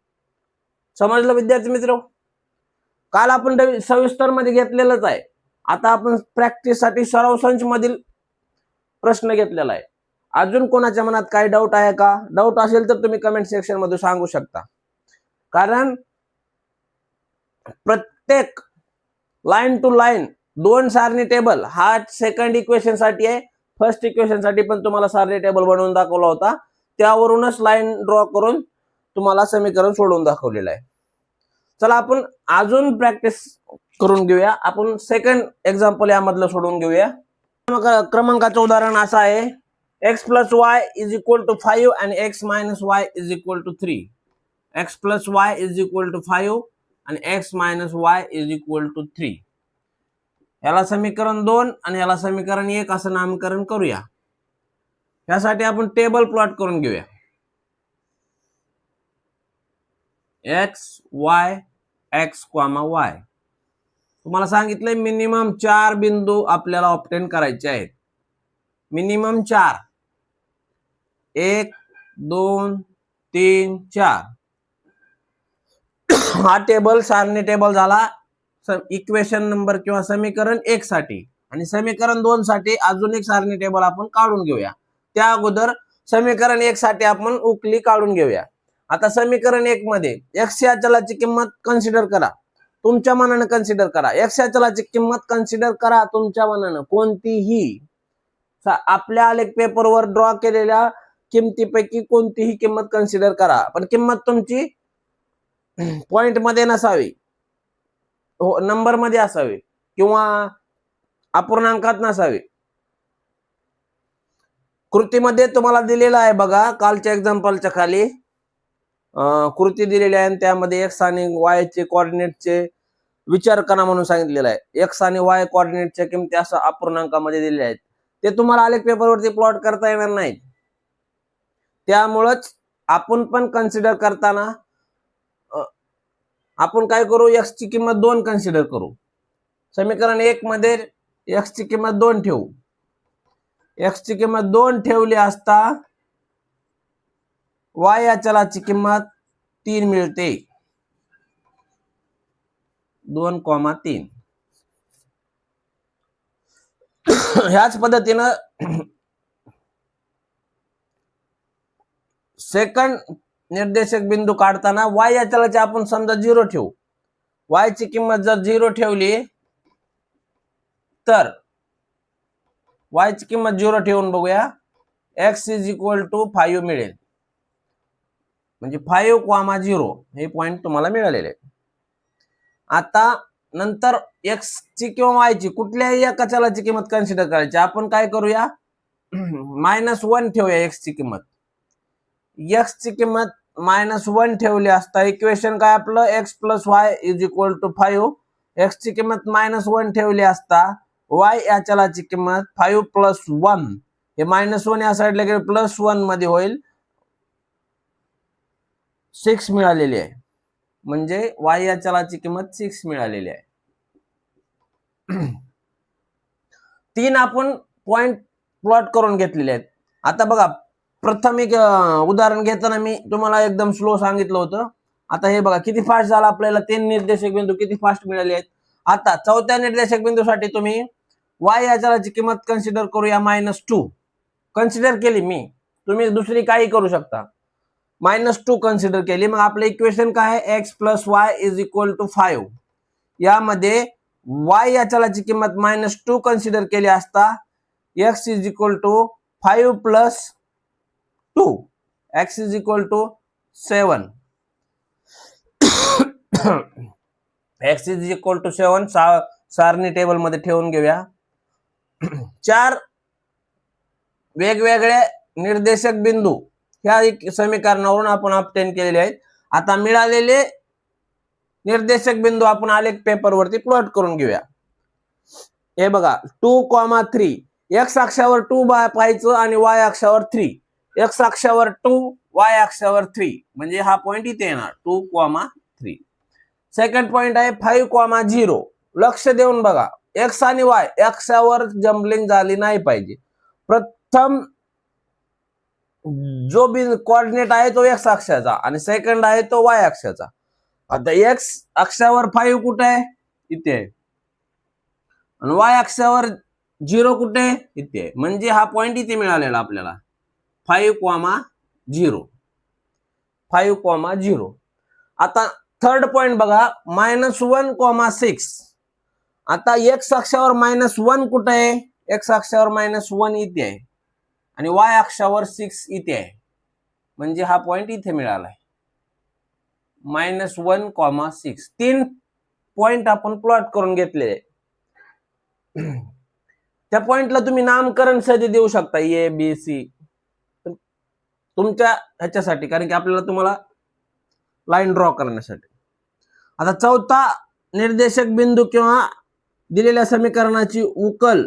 समजलं विद्यार्थी मित्र? काल आपण सविस्तर मध्ये घेतलेलंच आहे. आता आपण प्रॅक्टिस साठी सराव संच मधील प्रश्न घेतलेला आहे. अजून कोणाच्या मनात काही डाऊट आहे का? डाऊट असेल तर तुम्ही कमेंट सेक्शन मध्ये सांगू शकता. कारण प्रत्येक लाईन टू लाईन दोन सारणी टेबल हा सेकंड इक्वेशन साठी आहे. फर्स्ट इक्वेशन साठी पण तुम्हाला सारणी टेबल बनवून दाखवला होता, त्यावरूनच लाईन ड्रॉ करून तुम्हाला समीकरण सोडवून दाखवलेलं आहे. चला आपण अजून प्रॅक्टिस करून घेऊया. आपण सेकंड एक्झाम्पल यामधलं सोडून घेऊया. क्रमांकाचं उदाहरण असं आहे, x + y = 5 आणि x - y = 3. x + y = 5 आणि x - y = 3. याला समीकरण 2 आणि याला समीकरण 1 असं नामकरण करूया. यासाठी आपण टेबल प्लॉट करून घेऊया. x y x, y. तुम्हाला सांगितलंय मिनिमम 4 बिंदू आपल्याला ऑब्टेन करायचे आहेत. मिनिमम 4. 1 2 3 4. हा टेबल सारणी टेबल झाला इक्वेशन नंबर किंवा समीकरण 1 साठी. आणि समीकरण 2 साठी अजून एक सारणी टेबल आपण काढून घेऊया. त्या अगोदर समीकरण 1 साठी आपण उकली काढून घेऊया. आता समीकरण 1 मध्ये x या चलाची किंमत कन्सिडर करा, तुमच्या मनाने कन्सिडर करा. x या चलाची किंमत कन्सिडर करा तुमच्या मनाने, कोणतीही आपल्या आलेख पेपरवर ड्रॉ केलेल्या किमतीपैकी कोणतीही किंमत कन्सिडर करा, पण किंमत तुमची पॉइंट मध्ये नसावी, नंबर मध्ये असावी किंवा अपूर्णांकात नसावी. कृतीमध्ये तुम्हाला दिलेला आहे बघा, कालच्या एक्झाम्पलच्या खाली कृती दिलेली आहे, त्यामध्ये x आणि y चे कोऑर्डिनेटचे विचार करा म्हणून सांगितलेलं आहे. x आणि y कोऑर्डिनेटच्या किमती असं अपूर्णांकामध्ये दिलेल्या आहेत. ते तुम्हाला आलेख पेपरवरती प्लॉट करता येणार नाहीत. त्यामुळेच आपण पण कन्सिडर करताना आपण काय करू, x ची किंमत 2 कन्सिडर करू. समीकरण 1 मध्ये x ची किंमत 2 ठेवू. x ची किंमत 2 ठेवली असता y या चलाची किंमत 3 मिळते. 2,3. ह्याच पद्धतीनं सेकंड निर्देशक बिंदू काढताना y या चलाची आपण समजा 0 ठेवू. y ची किंमत जर 0 ठेवली तर y ची किंमत 0 ठेवून बघूया, x = 5 मिळेल. म्हणजे 5,0 हे पॉइंट तुम्हाला मिळालेले. आता नंतर x ची किंवा y ची कुठल्याही एका चलाची किंमत कन्सिडर करायची. आपण काय करूया, -1 ठेवूया x ची किंमत. x ची किंमत -1 ठेवली असता इक्वेशन काय आपलं, x + y = 5. x ची किंमत -1 ठेवली असता y या चलाची किंमत 5 + 1, हे -1 या साईडला गेले +1 मध्ये होईल 6 मिळालेली आहे. म्हणजे y या चलाची किंमत 6 मिळालेली आहे. 3 आपण पॉइंट प्लॉट करून घेतलेले आहेत. आता बघा, प्रथम एक उदाहरण घेताना मी तुम्हाला एकदम स्लो सांगितलं होतं. आता हे बघा किती फास्ट झाला, आपल्याला 3 निर्देशक बिंदू किती फास्ट मिळाले आहेत. आता चौथ्या निर्देशक बिंदूसाठी तुम्ही y या चलाची किंमत कन्सिडर करूया -2. कन्सिडर केली मी, तुम्ही दुसरी काही करू शकता. -2 कन्सिडर केली. मग आपलं इक्वेशन काय आहे, x + y = 5. यामध्ये y या चलाची किंमत -2 कन्सिडर केली असता x = 5 + 2, x = 7 x is equal to 7 सारणी टेबल मध्ये ठेवून घेऊया. 4 वेगवेगळे निर्देशक बिंदू ह्या समीकरणावरून आपण ऑब्टेन केलेले आहेत. आता मिळालेले निर्देशक बिंदू आपण आलेख पेपरवरती प्लॉट करून घेऊया. हे बघा 2,3 x अक्षावर 2 पाहायचं आणि y अक्षावर 3. x अक्षावर 2 y अक्षावर 3 म्हणजे हा पॉइंट इथे येणार 2,3. सेकंड पॉइंट आहे 5,0. लक्ष देऊन बघा x आणि y अक्षावर जम्बलिंग झाली नाही पाहिजे. प्रथम जो कोऑर्डिनेट आहे तो x अक्षाचा आणि सेकंड आहे तो y अक्षाचा. आता x अक्षावर 5 कुठे आहे? इथे आहे. आणि y अक्षावर 0 कुठे आहे? इथे आहे. म्हणजे हा पॉइंट इथे मिळालेला आपल्याला 5,0. 5,0. आता थर्ड पॉइंट बघा -1,6. आता x अक्षावर -1 कुठे आहे? x अक्षावर -1 इथे आहे आणि y अक्षावर 6 इथे आहे. म्हणजे हा पॉइंट इथे मिळालाय -1,6. 3 पॉइंट आपण प्लॉट करून घेतले. त्या पॉइंटला तुम्ही नामकरण सदी देऊ शकता ए बी सी तुमच्या ह्याच्यासाठी, कारण की आपल्याला तुम्हाला लाईन ड्रॉ करण्यासाठी. आता चौथा निर्देशक बिंदू किंवा दिलेल्या समीकरणाची उकल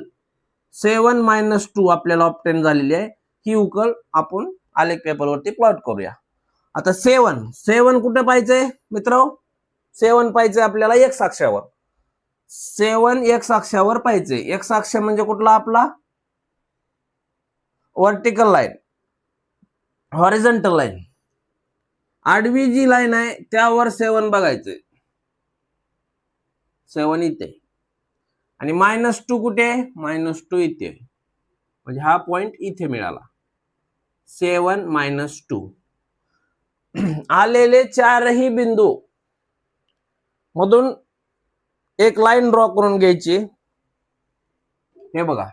7 - 2 आपल्याला ऑब्टेन झालेली आहे. ही उकल आपण आलेख पेपरवरती प्लॉट करूया. आता 7 कुठे पाहिजे मित्र? 7 पाहिजे आपल्याला x अक्षावर. 7 x अक्षावर पाहिजे. x अक्ष म्हणजे कुठला आपला? Vertical line, horizontal line. आडवी जी लाईन आहे त्यावर 7 बघायचे. 7 इथे आणि -2 कुठे? -2 इथे. म्हणजे हा पॉइंट इथे मिळाला 7 - 2. आलेले चारही बिंदू मधून एक लाईन ड्रॉ करून घ्यायची. हे बघा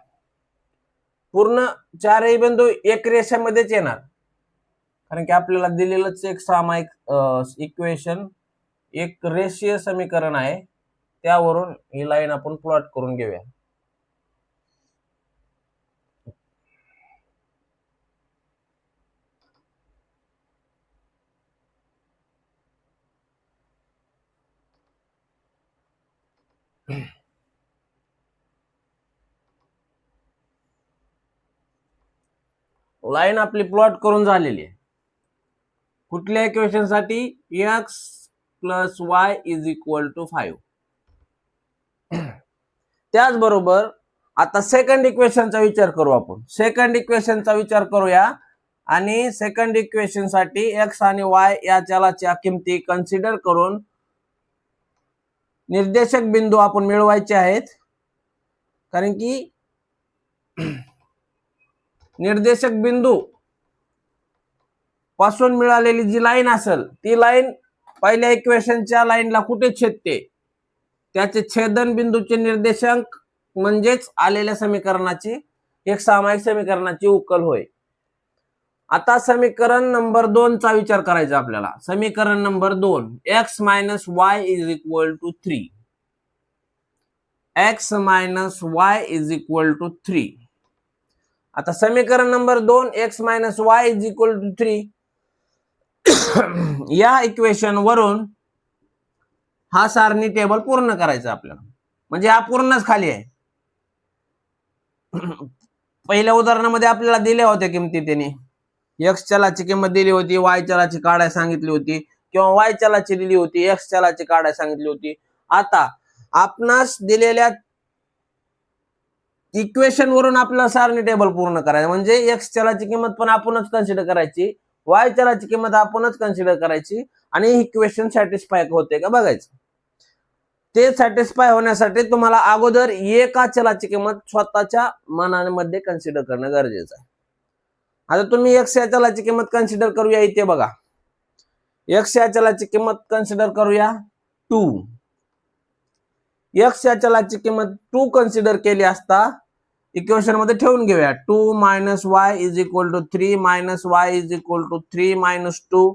पूर्ण चारही बिंदू एक रेषेमध्येच येणार, कारण की आपल्याला दिलेलंच एक सामायिक इक्वेशन, एक रेषीय समीकरण आहे. त्यावरून ही लाईन आपण प्लॉट करून घेऊया. लाईन आपली प्लॉट करून झालेली आहे. कुठल्या इक्वेशन साठी? x + y = 5. त्याचबरोबर आता सेकंड इक्वेशनचा विचार करू आपण. सेकंड इक्वेशनचा विचार करूया आणि सेकंड इक्वेशन साठी x आणि y या चलाच्या किमती कन्सिडर करून निर्देशक बिंदू आपण मिळवायचे आहेत. कारण की निर्देशक बिंदू पासून मिळालेली जी लाईन असेल ती लाईन पहिल्या इक्वेशनच्या लाईनला कुठे छेदते? त्याचे छेदन बिंदूचे निर्देशांक म्हणजेच आलेल्या समीकरणाची एक सामायिक समीकरणाची उकल होय. आता समीकरण नंबर 2 चा विचार करायचा आपल्याला. समीकरण number 2 x - y = 3. x - y = 3. आता समीकरण नंबर 2 x - y = 3 या इक्वेशन वरून हा सारणी टेबल पूर्ण करायचा आपल्याला. म्हणजे हा पूर्णच खाली आहे. पहिल्या उदाहरणामध्ये आपल्याला दिल्या होत्या किमती. त्यांनी x चलाची किंमत दिली होती, y चलाची काढायला सांगितली होती, किंवा y चलाची दिली होती, x चलाची काढायला सांगितली होती. आता आपणास दिलेल्या इक्वेशन वरून आपल्याला सारणी टेबल पूर्ण करायचं. म्हणजे x चलाची किंमत पण आपणच कन्सिडर करायची, y चलाची किंमत आपणच कन्सिडर करायची आणि इक्वेशन सॅटिस्फाय होते का बघायचं. ते सॅटिस्फाय होण्यासाठी तुम्हाला अगोदर एका चलाची किंमत स्वतःच्या मनामध्ये कन्सिडर करणं गरजेचं आहे. आता तुम्ही x या चलाची किंमत कन्सिडर करूया. इथे बघा x या चलाची किंमत कन्सिडर करूया 2. x या चलाची किंमत 2 कन्सिडर केली असता इक्वेशन मध्ये ठेवून घेऊया. 2 - y = 3 - y = 3 - 2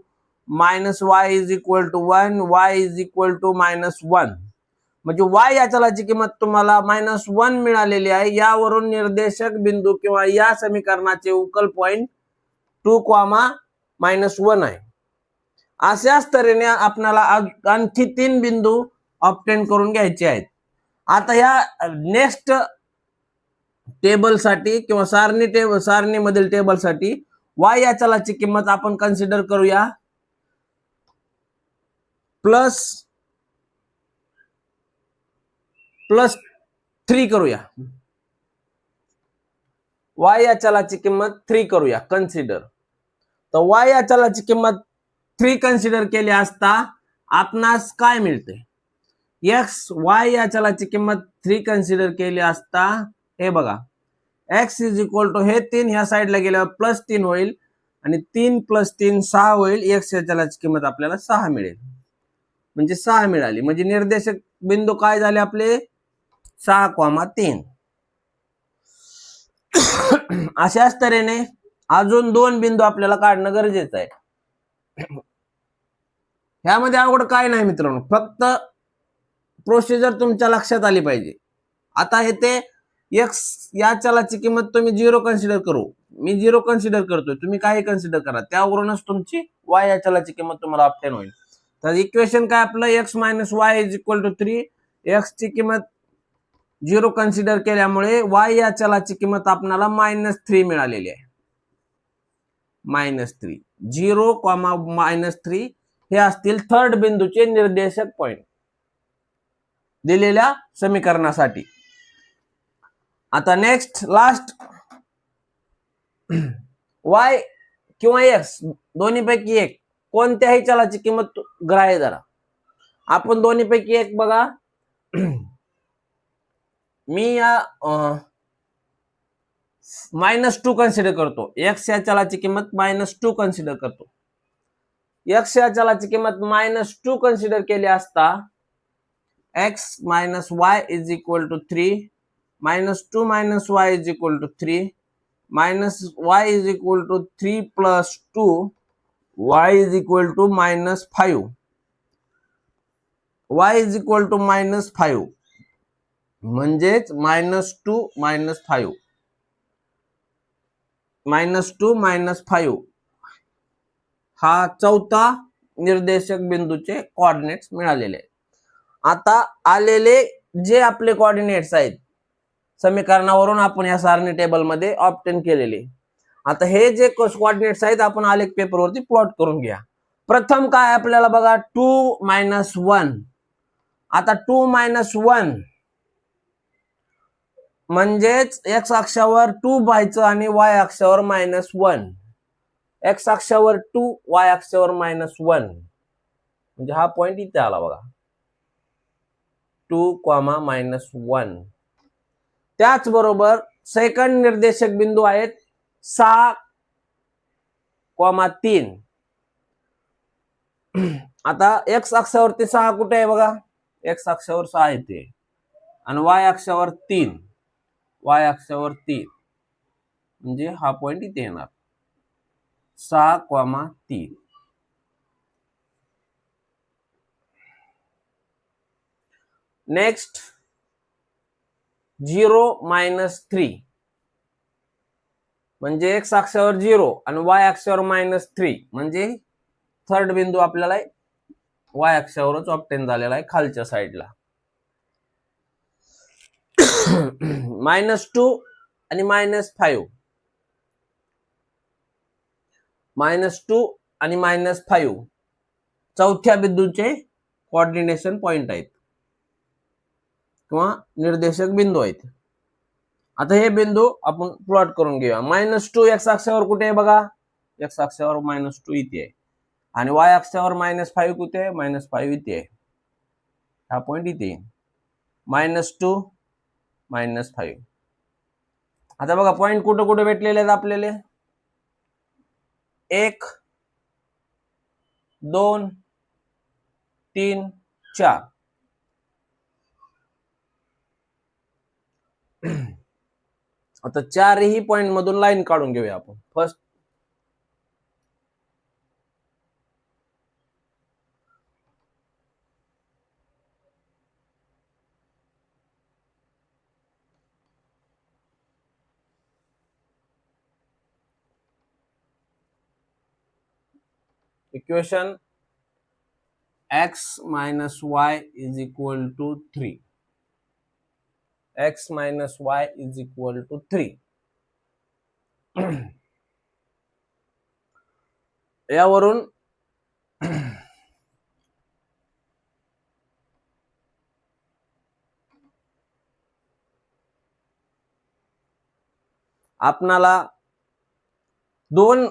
minus y is equal to 1, y is equal to -1. म्हणजे वाय या चलाची किंमत तुम्हाला -1 मिळालेली आहे. यावरून निर्देशक बिंदू किंवा या समीकरणाचे उकल पॉइंट 2, -1 आहे. अशाच तऱ्हेने आपल्याला आणखी 3 बिंदू ऑब्टेन करून घ्यायचे आहेत. आता या नेक्स्ट टेबलसाठी किंवा सारणीमधील टेबलसाठी वाय या चलाची किंमत आपण कन्सिडर करूया +3 करूया. वाय या चलाची किंमत 3 करूया कन्सिडर. तर वाय या चलाची किंमत 3 कन्सिडर केली असता आपणास काय मिळते? एक्स वाय या चलाची किंमत 3 कन्सिडर केली असता हे बघा, एक्स इज इक्वल टू हे 3 ह्या साईडला गेल्यावर +3 होईल आणि 3 + 3 6 होईल. एक्स या चलाची किंमत आपल्याला 6 मिळेल. म्हणजे 6 मिळाली. म्हणजे निर्देशक बिंदू काय झाले आपले 6,3. अशाच तऱ्हेने अजून 2 बिंदू आपल्याला काढणं गरजेचं आहे. ह्यामध्ये अवघड काय नाही मित्रांनो, फक्त प्रोसिजर तुमच्या लक्षात आली पाहिजे. आता हे ते एक्स या चलाची किंमत तुम्ही 0 कन्सिडर करू, मी 0 कन्सिडर करतोय, तुम्ही काही कन्सिडर करा, त्यावरूनच तुमची वाय या चलाची किंमत तुम्हाला ऑब्टेन होईल. तर इक्वेशन काय आपलं x - y is equal to 3. X ची किंमत 0 कन्सिडर केल्यामुळे वाय या चलाची किंमत आपल्याला -3 मिळालेली आहे. -3, 0, -3 हे असतील थर्ड बिंदूचे निर्देशक पॉइंट दिलेल्या समीकरणासाठी. आता नेक्स्ट लास्ट वाय किंवा एक्स दोन्हीपैकी एक कोणत्याही चलाची किंमत ग्राह्य धरा. आपण दोन्हीपैकी एक बघा, मी या -2 कन्सिडर करतो. एक्स या चलाची किंमत -2 कन्सिडर करतो. एक्स या चलाची किंमत -2 कन्सिडर केली असता x - y is equal to 3, -2 - y is equal to 3, -y is equal to 3 + 2, y is equal to -5, y is equal to -5 म्हणजेच -2 - 5, -2 - 5 हा चौथा निर्देशक बिंदूचे कोऑर्डिनेट्स मिळालेले आहेत. आता आलेले जे आपले कोऑर्डिनेट्स आहेत समीकरणावरून आपण या सारणी टेबलमध्ये ऑब्टेन केलेले. आता हे जे कोऑर्डिनेट्स आहेत आपण आलेख पेपरवरती प्लॉट करून घ्या. प्रथम काय आपल्याला बघा 2 - 1. आता 2 - 1 म्हणजेच एक्स अक्षावर 2 व्हायचं आणि वाय अक्षावर -1. एक्स अक्षावर 2, वाय अक्षावर -1 म्हणजे हा पॉइंट इथे आला बघा, 2, -1. त्याचबरोबर सेकंड निर्देशक बिंदू आहेत 6, 3. आता एक्स अक्षावरती 6 कुठे आहे बघा, एक्स अक्षावर 6 येते आणि वाय अक्षावर 3, वाय अक्षावर 3 म्हणजे हा पॉइंट इथे येणार 6, 3. नेक्स्ट 0 - 3 म्हणजे एक्स अक्षावर 0 आणि वाय अक्षावर -3 म्हणजे थर्ड बिंदू आपल्याला वाय अक्षावरच ऑब्टेन झालेला आहे खालच्या साईडला. -2 आणि -5, -2 आणि -5 चौथ्या बिंदूचे कोऑर्डिनेशन पॉइंट आहेत किंवा निर्देशक बिंदू आहेत. आता हे बिंदू आपण प्लॉट करून घेऊया. -2 एक्स अक्षावर कुठे आहे बघा, एक्स अक्षावर -2 इथे आहे आणि वाय अक्षावर -5 कुठे आहे, -5 इथे आहे. हा पॉइंट इथे -2 -5. आता बघा पॉइंट कुठं कुठे भेटलेले आहेत आपल्याला, 1, 2, 3, 4. आता 4ही पॉइंट मधून लाईन काढून घेऊया आपण. First equation x minus y is equal to 3. x minus y is equal to 3. यावरून आपणाला दोन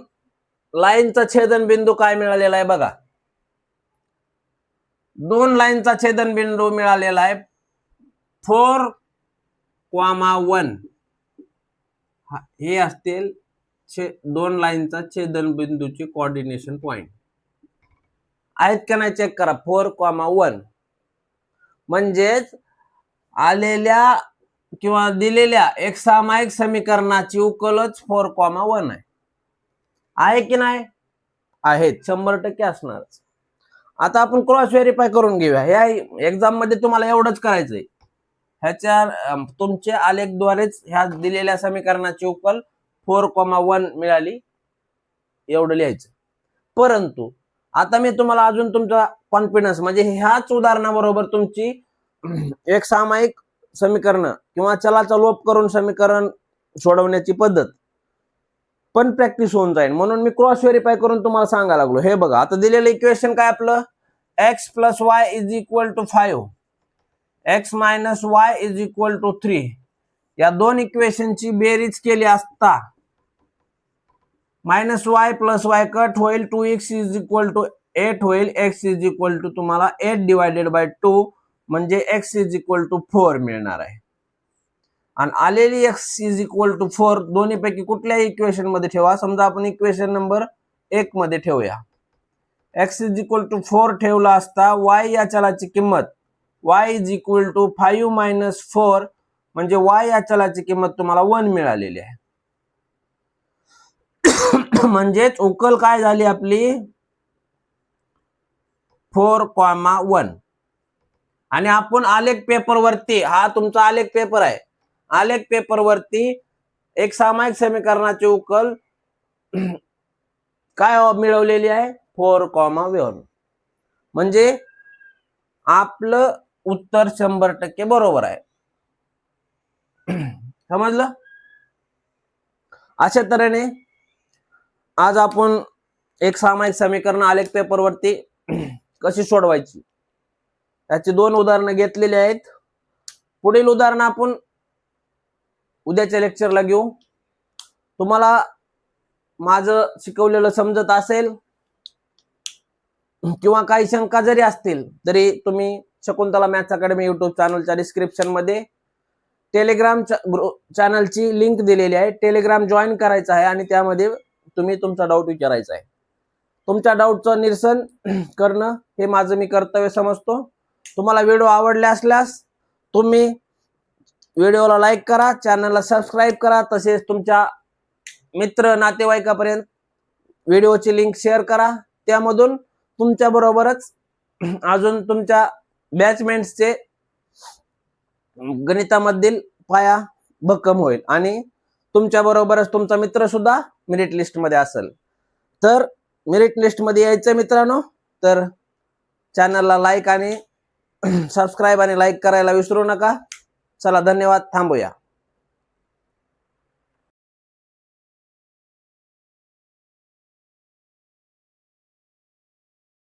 लाईनचा छेदनबिंदू काय मिळालेला आहे बघा. दोन लाईनचा छेदनबिंदू मिळालेला आहे 4,1. हे असतील दोन लाईनचा छेदनबिंदूचे कोऑर्डिनेशन पॉइंट आहेत का नाही चेक करा. 4,1 म्हणजेच आलेल्या किंवा दिलेल्या एक सामायिक समीकरणाची उकलच 4,1 आहे की नाही? आहेत, 100% असणारच. आता आपण क्रॉस व्हेरीफाय करून घेऊया. या एक्झाम मध्ये तुम्हाला एवढंच करायचंय, ह्याच्या तुमचे आलेखद्वारेच ह्या दिलेल्या समीकरणाची उकल 4,1 मिळाली एवढं लिहायचं. परंतु आता मी तुम्हाला अजून तुमचा कॉन्फिडन्स म्हणजे ह्याच उदाहरणाबरोबर तुमची एक सामायिक समीकरण किंवा चलाचा लोप करून समीकरण सोडवण्याची पद्धत पण प्रॅक्टिस होऊन जाईल, म्हणून मी क्रॉस व्हेरीफाय करून तुम्हाला सांगायला लागलो. हे बघा, आता दिलेलं इक्वेशन काय आपलं, x plus y is equal to 5, x minus y is equal to 3. या दोन इक्वेशनची बेरीज केली असता -y plus y कट होईल, 2x is equal to 8 होईल, x is equal to तुम्हाला 8 divided by 2 म्हणजे x is equal to 4 मिळणार आहे. आणि आलेली x is equal to 4 दोन्हीपैकी कुठल्याही इक्वेशन मध्ये ठेवा. समजा आपण इक्वेशन नंबर 1 मध्ये ठेवूया. x is equal to 4 ठेवला असता y या चलाची किंमत y is equal to 5 minus 4 म्हणजे y या चलाची किंमत तुम्हाला 1 मिळालेली आहे. म्हणजेच उकल काय झाली आपली 4,1. आणि आपण आलेख पेपर वरती, हा तुमचा आलेख पेपर आहे, आलेख पेपर वरती एक सामायिक समीकरणाची उकल काय मिळवलेली आहे 4,1. म्हणजे आपलं उत्तर 100% बरोबर आहे. समजलं? अशा तऱ्हेने आज आपण एक सामायिक समीकरण आलेख पेपर वरती कशी सोडवायची याची 2 उदाहरणं घेतलेली आहेत. पुढील उदाहरण आपण उद्याच्या लेक्चरला घेऊ. तुम्हाला माझं शिकवलेलं समजत असेल किंवा काही शंका जरी असतील तरी तुम्ही शकुंतला मॅथ्स अकॅडमी युट्यूब चॅनलच्या डिस्क्रिप्शन मध्ये टेलिग्राम चॅनलची लिंक दिलेली आहे. टेलिग्राम जॉईन करायचं आहे आणि त्यामध्ये तुम्ही तुमचा डाऊट विचारायचा आहे. तुमच्या डाऊटचं निरसन करणं हे माझं मी कर्तव्य समजतो. तुम्हाला व्हिडिओ आवडले असल्यास तुम्ही व्हिडिओला लाईक करा, चॅनलला सबस्क्राईब करा, तसेच तुमच्या मित्र नातेवाईकापर्यंत व्हिडिओची लिंक शेअर करा. त्यामधून तुमच्या बरोबरच अजून तुमच्या बॅचमेट्सचे गणितामधील पाया भक्कम होईल आणि तुमच्या बरोबरच तुमचा मित्र सुद्धा मेरिट लिस्ट मध्ये असेल. तर मेरिट लिस्ट मध्ये यायचं मित्रांनो, तर चॅनलला लाईक आणि सबस्क्राईब आणि लाईक करायला विसरू नका. चला, धन्यवाद. थांबूया.